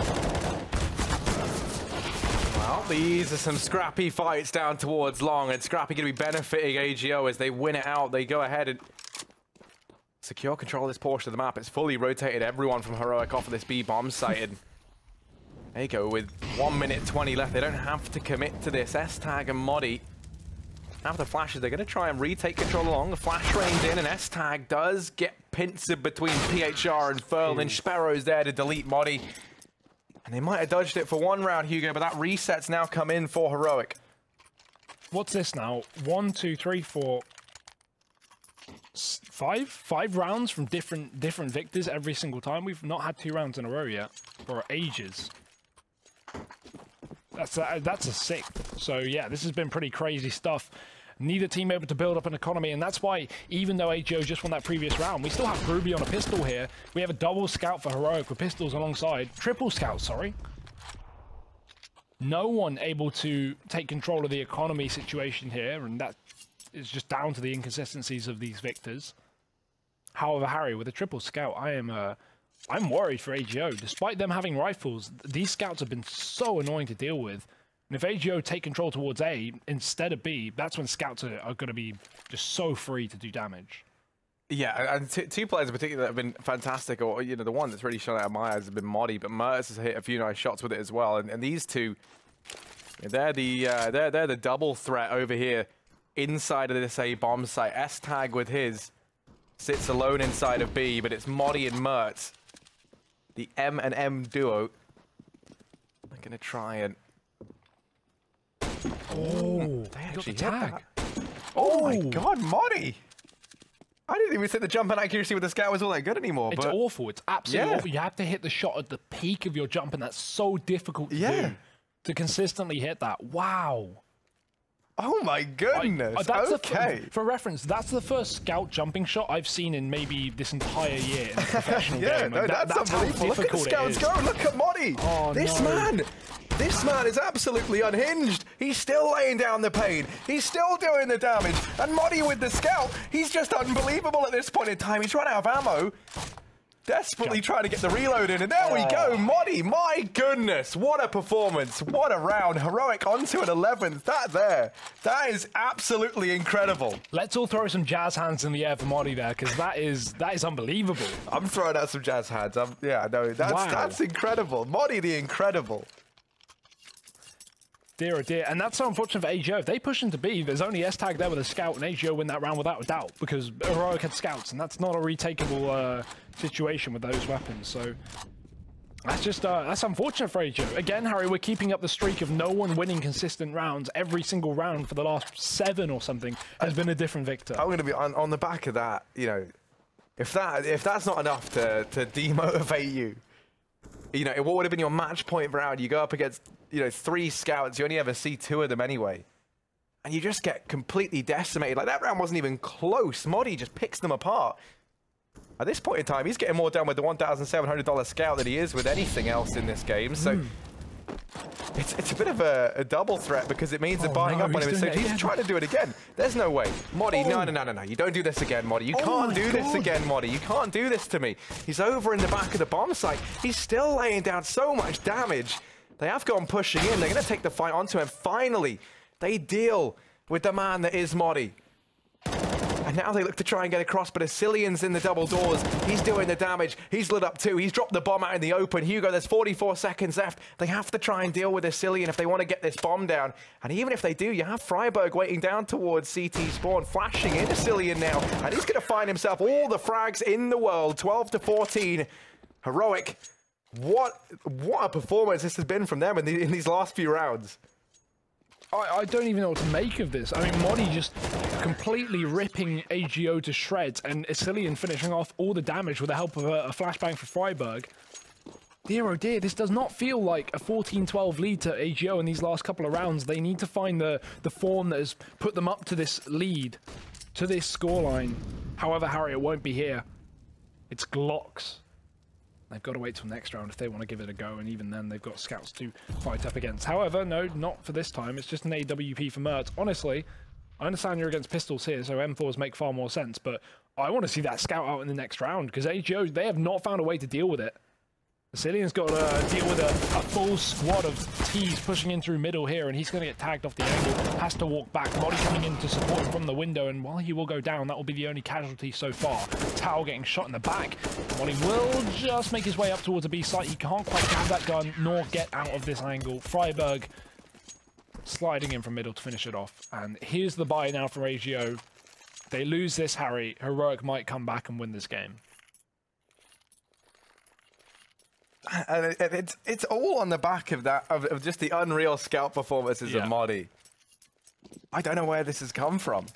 Well, these are some scrappy fights down towards long, and Scrappy going to be benefiting AGO as they win it out. They go ahead and secure control of this portion of the map. It's fully rotated everyone from Heroic off of this B bomb site, and there you go, with 1 minute 20 left. They don't have to commit to this. S-Tag and Modi have the flashes. They're going to try and retake control along. The flash range in, and S-Tag does get pincered between PHR and Furl, and Sparrow's there to delete Modi. And they might have dodged it for one round, Hugo, but that reset's now come in for Heroic. What's this now? 1, 2, 3, 4, 5 rounds from different victors every single time. We've not had 2 rounds in a row yet for ages. That's a 6th. So yeah, this has been pretty crazy stuff. Neither team able to build up an economy, and that's why even though AGO just won that previous round, we still have Ruby on a pistol here. We have a double scout for Heroic with pistols alongside. Triple scout, sorry. No one able to take control of the economy situation here, and that is just down to the inconsistencies of these victors. However, Harry, with a triple scout, I'm worried for AGO. Despite them having rifles, these scouts have been so annoying to deal with. And if AGO take control towards A instead of B, that's when scouts are going to be just so free to do damage. Yeah, and 2 players in particular that have been fantastic, or, you know, the one that's really shone out of my eyes has been Modi, but Mertz has hit a few nice shots with it as well. And these two, they're the double threat over here inside of this A bomb site. S-Tag with his sits alone inside of B, but it's Modi and Mertz, the M and M duo. I'm gonna try and. Oh, they actually hit tag. that. Oh my God, Modi! I didn't even think the jump and accuracy with the scout was all that good anymore. It's awful. It's absolutely awful. You have to hit the shot at the peak of your jump, and that's so difficult to do. To consistently hit that. Wow. Oh my goodness. Okay. For reference, that's the first scout jumping shot I've seen in maybe this entire year in the professional game. No, that's unbelievable. Look at the scouts go. Look at Modi. Oh, This man is absolutely unhinged. He's still laying down the pain. He's still doing the damage. And Modi with the scout, he's just unbelievable at this point in time. He's run out of ammo. Desperately trying to get the reload in, and there we go, Modi. My goodness, what a performance, what a round. Heroic onto an 11th. That is absolutely incredible. Let's all throw some jazz hands in the air for Modi there, because that is unbelievable. I'm throwing out some jazz hands. Yeah, no, that's incredible. Modi the incredible. Dear oh dear, and that's so unfortunate for AGO. If they push into B, there's only S-Tag there with a scout, and AGO win that round without a doubt, because Heroic had scouts, and that's not a retakeable situation with those weapons. So that's just that's unfortunate for AGO. Again, Harry, we're keeping up the streak of no one winning consistent rounds. Every single round for the last 7 or something has been a different victor. I'm going to be on the back of that. You know, if that's not enough to demotivate you, you know, what would have been your match point round? You go up against, you know, 3 scouts. You only ever see 2 of them anyway. And you just get completely decimated. Like, that round wasn't even close. Modi just picks them apart. At this point in time, he's getting more done with the $1,700 scout than he is with anything else in this game. So it's a bit of a double threat, because it means they're buying up on him. So he's trying to do it again. There's no way. Modi, no. You don't do this again, Modi. You can't do this again, Modi. You can't do this to me. He's over in the back of the bomb site. He's still laying down so much damage. They have gone pushing in. They're going to take the fight onto him. Finally, they deal with the man that is Modi. And now they look to try and get across, but Asilian's in the double doors. He's doing the damage. He's lit up too. He's dropped the bomb out in the open. Hugo, there's 44 seconds left. They have to try and deal with Asilian if they want to get this bomb down. And even if they do, you have Freiburg waiting down towards CT spawn, flashing in Asilian now. And he's going to find himself all the frags in the world, 12 to 14. Heroic. What a performance this has been from them in these last few rounds. I don't even know what to make of this. I mean, Modi just completely ripping AGO to shreds, and Asilian finishing off all the damage with the help of a flashbang for Freiburg. Dear oh dear, this does not feel like a 14-12 lead to AGO in these last couple of rounds. They need to find the form that has put them up to this lead, to this scoreline. However, Harry, it won't be here. It's Glocks. They've got to wait till next round if they want to give it a go, and even then they've got scouts to fight up against. However, no, not for this time. It's just an AWP for Mert. Honestly, I understand you're against pistols here, so M4s make far more sense, but I want to see that scout out in the next round, because AGO, they have not found a way to deal with it. Asilian's got to deal with a full squad of T's pushing in through middle here, and he's going to get tagged off the angle. Has to walk back. Modi coming in to support him from the window, and while he will go down, that will be the only casualty so far. Tao getting shot in the back. Modi will just make his way up towards a B site. He can't quite grab that gun, nor get out of this angle. Freiburg sliding in from middle to finish it off. And here's the buy now for AGO. They lose this, Harry. Heroic might come back and win this game. And it's all on the back of that, of just the unreal scout performances of Modi. I don't know where this has come from.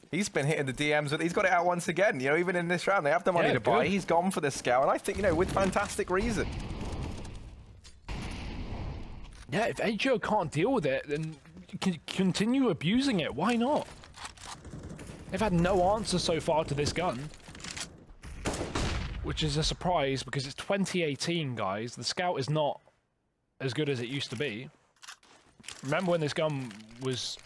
He's been hitting the DMs, but he's got it out once again. You know, even in this round, they have the money to buy. He's gone for the scout, and I think, you know, with fantastic reason. Yeah, if AGO can't deal with it, then continue abusing it. Why not? They've had no answer so far to this gun, which is a surprise because it's 2018, guys. The scout is not as good as it used to be. Remember when this gun was,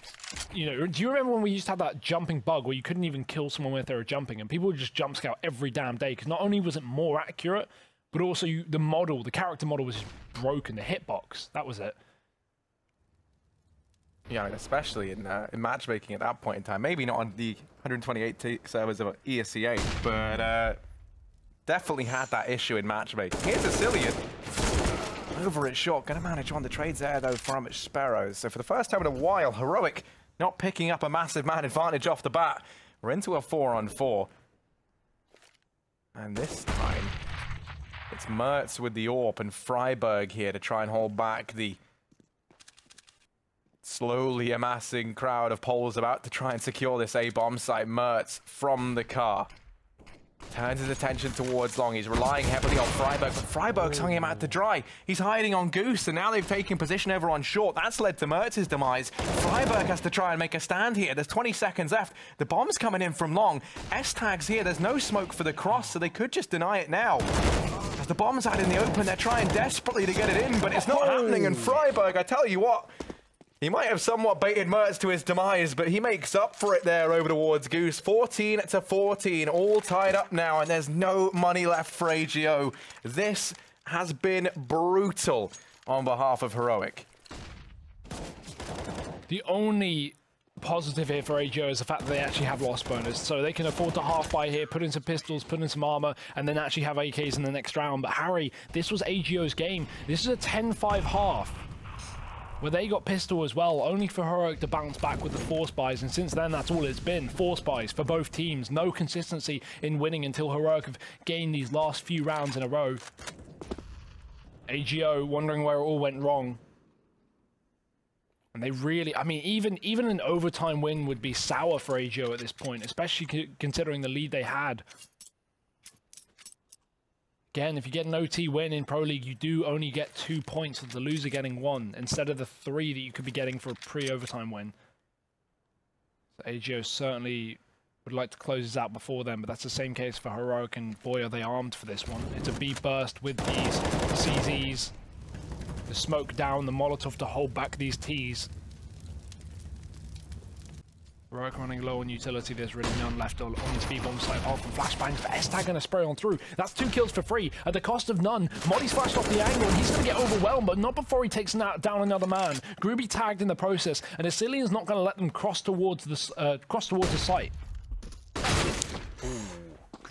you know, do you remember when we used to have that jumping bug where you couldn't even kill someone if they were jumping, and people would just jump scout every damn day because not only was it more accurate, but also the character model was just broken, the hitbox, that was it. Yeah, and especially in matchmaking at that point in time. Maybe not on the 128 servers of ESCA, but definitely had that issue in matchmaking. Here's Asilian. Over it short. Going to manage one of the trades there, though, from Sparrows. So for the first time in a while, Heroic not picking up a massive man advantage off the bat. We're into a 4-on-4. And this time, it's Mertz with the AWP and Freiburg here to try and hold back the slowly amassing crowd of Poles about to try and secure this A-bomb site. Mertz from the car turns his attention towards Long. He's relying heavily on Freiburg, but Freiburg's hung him out to dry. He's hiding on Goose, and now they've taken position over on short. That's led to Mertz's demise. Freiburg has to try and make a stand here. There's 20 seconds left. The bomb's coming in from Long. S-tags here. There's no smoke for the cross, so they could just deny it now. As the bomb's out in the open, they're trying desperately to get it in, but it's not happening. And Freiburg, I tell you what, he might have somewhat baited Mertz to his demise, but he makes up for it there over towards Goose. 14 to 14, all tied up now, and there's no money left for AGO. This has been brutal on behalf of Heroic. The only positive here for AGO is the fact that they actually have loss bonus, so they can afford to half buy here, put in some pistols, put in some armor, and then actually have AKs in the next round. But Harry, this was AGO's game. This is a 10-5 half, where they got pistol as well, only for Heroic to bounce back with the force buys, and since then that's all it's been, force buys for both teams. No consistency in winning until Heroic have gained these last few rounds in a row. AGO wondering where it all went wrong. And they really, I mean, even an overtime win would be sour for AGO at this point, especially considering the lead they had. Again, if you get an OT win in Pro League, you do only get 2 points with the loser getting 1, instead of the 3 that you could be getting for a pre-overtime win. So AGO certainly would like to close this out before then, but that's the same case for Heroic, and boy, are they armed for this one. It's a B burst with these CZs. The smoke down, the Molotov to hold back these Ts. Heroic running low on utility. There's really none left on this B-bomb site. Apart from flashbangs, but S-tag going to spray on through. That's 2 kills for free at the cost of none. Modi's flashed off the angle, and he's going to get overwhelmed, but not before he takes down another man. Groovy tagged in the process, and Asilian's not going to let them cross towards the site.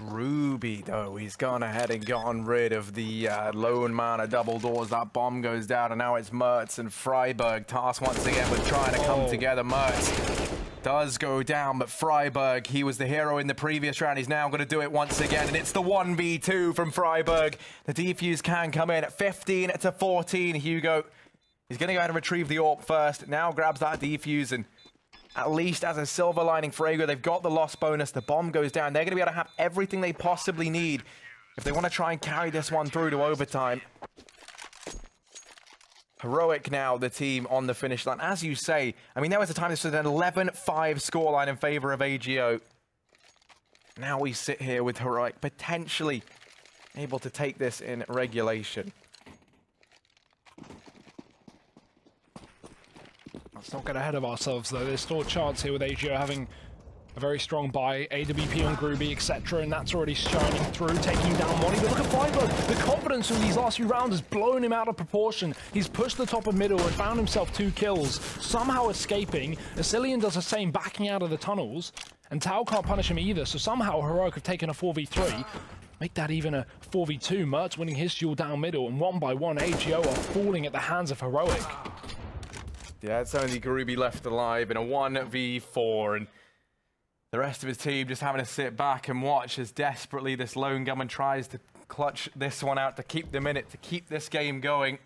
Groovy, though, he's gone ahead and gotten rid of the lone man of double doors. That bomb goes down, and now it's Mertz and Freiburg. Task once again with trying to come together. Mertz does go down, but Freiburg, he was the hero in the previous round. He's now going to do it once again, and it's the 1v2 from Freiburg. The defuse can come in at 15 to 14. Hugo, he's going to go ahead and retrieve the AWP first. Now grabs that defuse, and at least as a silver lining for Ego, they've got the loss bonus. The bomb goes down. They're going to be able to have everything they possibly need if they want to try and carry this one through to overtime. Heroic now, the team on the finish line. As you say, I mean, there was a time this was an 11-5 scoreline in favor of AGO. Now we sit here with Heroic potentially able to take this in regulation. Let's not get ahead of ourselves, though. There's still a chance here with AGO having a very strong buy, AWP on Groovy, etc., and that's already shining through, taking down Monty. But look at Freiburg. The confidence in these last few rounds has blown him out of proportion. He's pushed the top of middle and found himself 2 kills, somehow escaping. Asilian does the same, backing out of the tunnels, and Tau can't punish him either, so somehow Heroic have taken a 4v3. Make that even a 4v2. Mertz winning his duel down middle, and one by one, AGO are falling at the hands of Heroic. Yeah, it's only Groovy left alive in a 1v4, and the rest of his team just having to sit back and watch as desperately this lone gunman tries to clutch this one out to keep them in it, to keep this game going.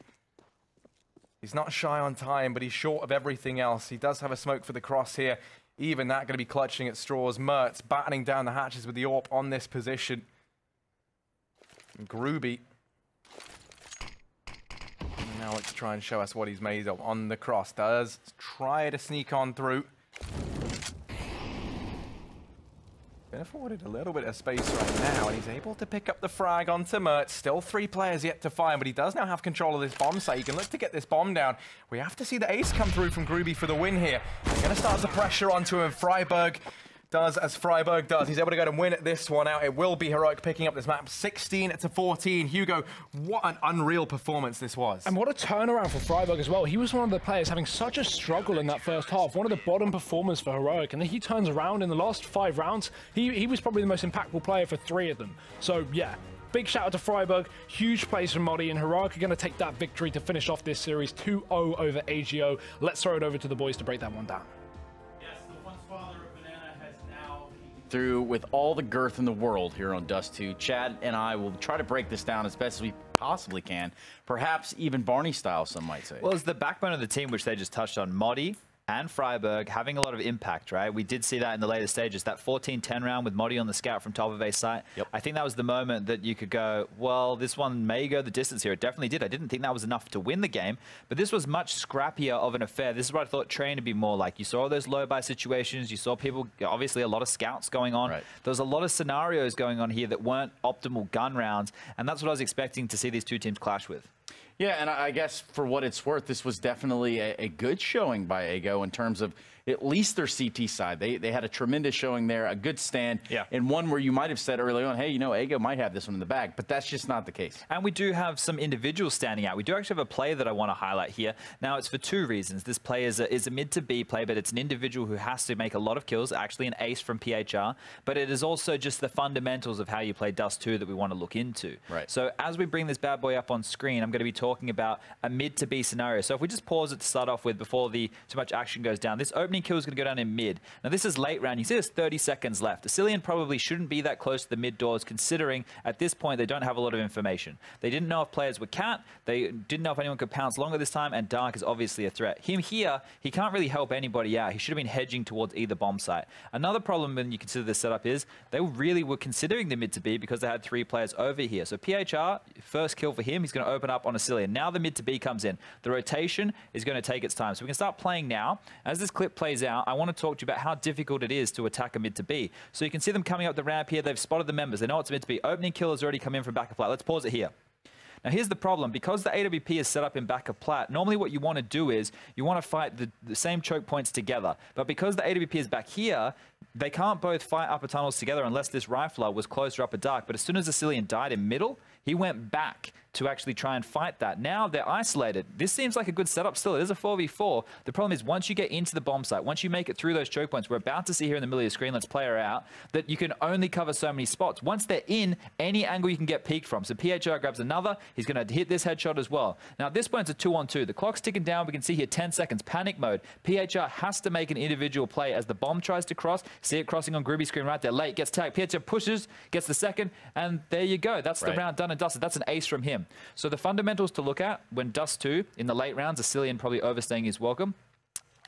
He's not shy on time, but he's short of everything else. He does have a smoke for the cross here. Even that going to be clutching at straws. Mertz battening down the hatches with the AWP on this position. And Groovy now let's try and show us what he's made of on the cross. Does try to sneak on through. Been afforded a little bit of space right now, and he's able to pick up the frag onto Mertz. Still 3 players yet to find, but he does now have control of this bomb site. He can look to get this bomb down. We have to see the ace come through from Groovy for the win here. They're going to start the pressure onto him. Freiburg does as Freiburg does. He's able to go and win this one out. It will be Heroic picking up this map 16 to 14. Hugo, what an unreal performance this was. And what a turnaround for Freiburg as well. He was one of the players having such a struggle in that first half, one of the bottom performers for Heroic, and then he turns around in the last 5 rounds. He was probably the most impactful player for 3 of them. So yeah, big shout out to Freiburg. Huge plays from Modi, and Heroic are going to take that victory to finish off this series 2-0 over AGO. Let's throw it over to the boys to break that one down. Through with all the girth in the world here on Dust2. Chad and I will try to break this down as best as we possibly can, perhaps even Barney style, some might say. Well, it's the backbone of the team, which they just touched on. Modi and Freiburg having a lot of impact, right? We did see that in the later stages. That 14-10 round with Modi on the scout from top of A site. Yep. I think that was the moment that you could go, well, this one may go the distance here. It definitely did. I didn't think that was enough to win the game, but this was much scrappier of an affair. This is what I thought train to be more like. You saw all those low-buy situations. You saw people, obviously a lot of scouts going on. Right. There was a lot of scenarios going on here that weren't optimal gun rounds, and that's what I was expecting to see these 2 teams clash with. Yeah, and I guess for what it's worth, this was definitely a good showing by AGO in terms of at least their CT side. They had a tremendous showing there, a good stand, and one where you might have said early on, hey, you know, AGO might have this one in the bag, but that's just not the case. And we do have some individuals standing out. We do actually have a player that I want to highlight here. Now, it's for 2 reasons. This player is a mid to B player, but it's an individual who has to make a lot of kills, actually an ace from PHR, but it is also just the fundamentals of how you play Dust2 that we want to look into. Right. So as we bring this bad boy up on screen, I'm going to be talking about a mid to B scenario. So if we just pause it to start off with before too much action goes down, this opening kill is going to go down in mid. Now this is late round. You see there's 30 seconds left. Asilian probably shouldn't be that close to the mid doors, considering at this point they don't have a lot of information. They didn't know if players were cat. They didn't know if anyone could pounce longer this time, and Dark is obviously a threat. Him here, he can't really help anybody out. He should have been hedging towards either bomb site. Another problem when you consider this setup is they really were considering the mid to B because they had 3 players over here. So PHR, first kill for him, he's going to open up on Asilian. Now the mid to B comes in. The rotation is going to take its time. So we can start playing now. As this clip plays out, I want to talk to you about how difficult it is to attack a mid to B. So you can see them coming up the ramp here. They've spotted the members. They know it's mid to B. Opening kill has already come in from back of flat. Let's pause it here. Now here's the problem. Because the AWP is set up in back of plat, normally what you want to do is you want to fight the same choke points together. But because the AWP is back here, they can't both fight upper tunnels together unless this rifler was closer upper dark. But as soon as Asilian died in middle, he went back to actually try and fight that. Now they're isolated. This seems like a good setup still. It is a 4v4. The problem is once you get into the bomb site, once you make it through those choke points, we're about to see here in the middle of the screen, let's play her out, that you can only cover so many spots. Once they're in, any angle you can get peeked from. So PHR grabs another. He's going to hit this headshot as well. Now at this point, it's a 2-on-2. The clock's ticking down. We can see here 10 seconds. Panic mode. PHR has to make an individual play as the bomb tries to cross. See it crossing on Gribby's screen right there. Late, gets tagged. PHR pushes, gets the second, and there you go. That's the round done and dusted. That's an ace from him. So the fundamentals to look at when Dust2 in the late rounds, Asilian probably overstaying his welcome.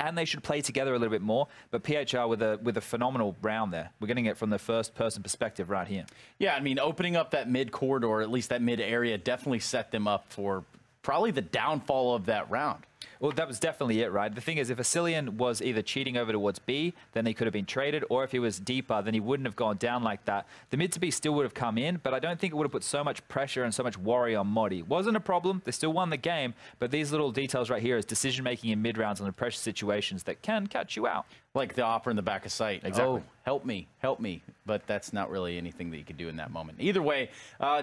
And they should play together a little bit more. But PHR with a phenomenal round there. We're getting it from the first-person perspective right here. Yeah, I mean, opening up that mid corridor, at least that mid area, definitely set them up for probably the downfall of that round. Well, that was definitely it, right? The thing is, if Asilian was either cheating over towards B, then he could have been traded, or if he was deeper, then he wouldn't have gone down like that. The mid to B still would have come in, but I don't think it would have put so much pressure and so much worry on Modi. Wasn't a problem. They still won the game, but these little details right here is decision-making in mid-rounds and the pressure situations that can catch you out. Like the opera in the back of sight. Exactly. Oh, help me, help me. But that's not really anything that you can do in that moment. Either way,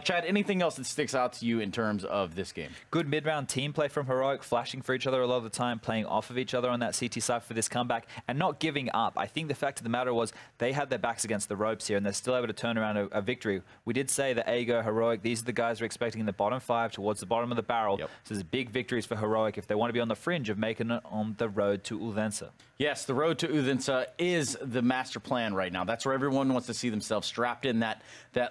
Chad, anything else that sticks out to you in terms of this game? Good mid-round team play from Heroic, flashing for each other a lot of the time, playing off of each other on that CT side for this comeback, and not giving up. I think the fact of the matter was they had their backs against the ropes here, and they're still able to turn around a victory. We did say that Ego, Heroic, these are the guys we're expecting in the bottom 5 towards the bottom of the barrel. Yep. So there's big victories for Heroic if they want to be on the fringe of making it on the road to Odense. Yes, the road to Odense is the master plan right now. That's where everyone wants to see themselves strapped in that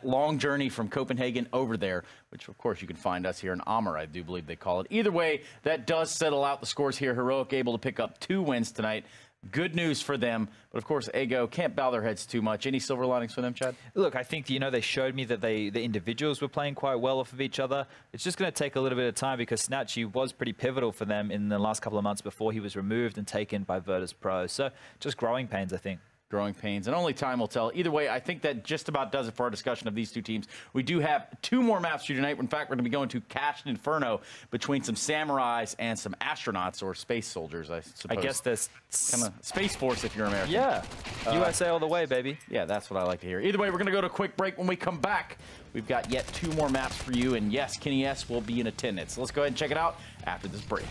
long journey from Copenhagen over there, which of course you can find us here in Amr, I do believe they call it. Either way, that does settle out the scores here. Heroic able to pick up 2 wins tonight. Good news for them, but of course, Ego can't bow their heads too much. Any silver linings for them, Chad? Look, I think, you know, they showed me that the individuals were playing quite well off of each other. It's just going to take a little bit of time because Snatchy was pretty pivotal for them in the last couple of months before he was removed and taken by Virtus Pro. So just growing pains, I think. Growing pains, and only time will tell. Either way, I think that just about does it for our discussion of these two teams. We do have 2 more maps for you tonight. In fact, we're going to be going to Cashed Inferno between some samurais and some astronauts or space soldiers, I suppose. I guess there's kind of Space Force if you're American. Yeah, USA all the way, baby. Yeah, that's what I like to hear. Either way, we're going to go to a quick break. When we come back, we've got yet 2 more maps for you, and yes, Kenny S will be in attendance. Let's go ahead and check it out after this break.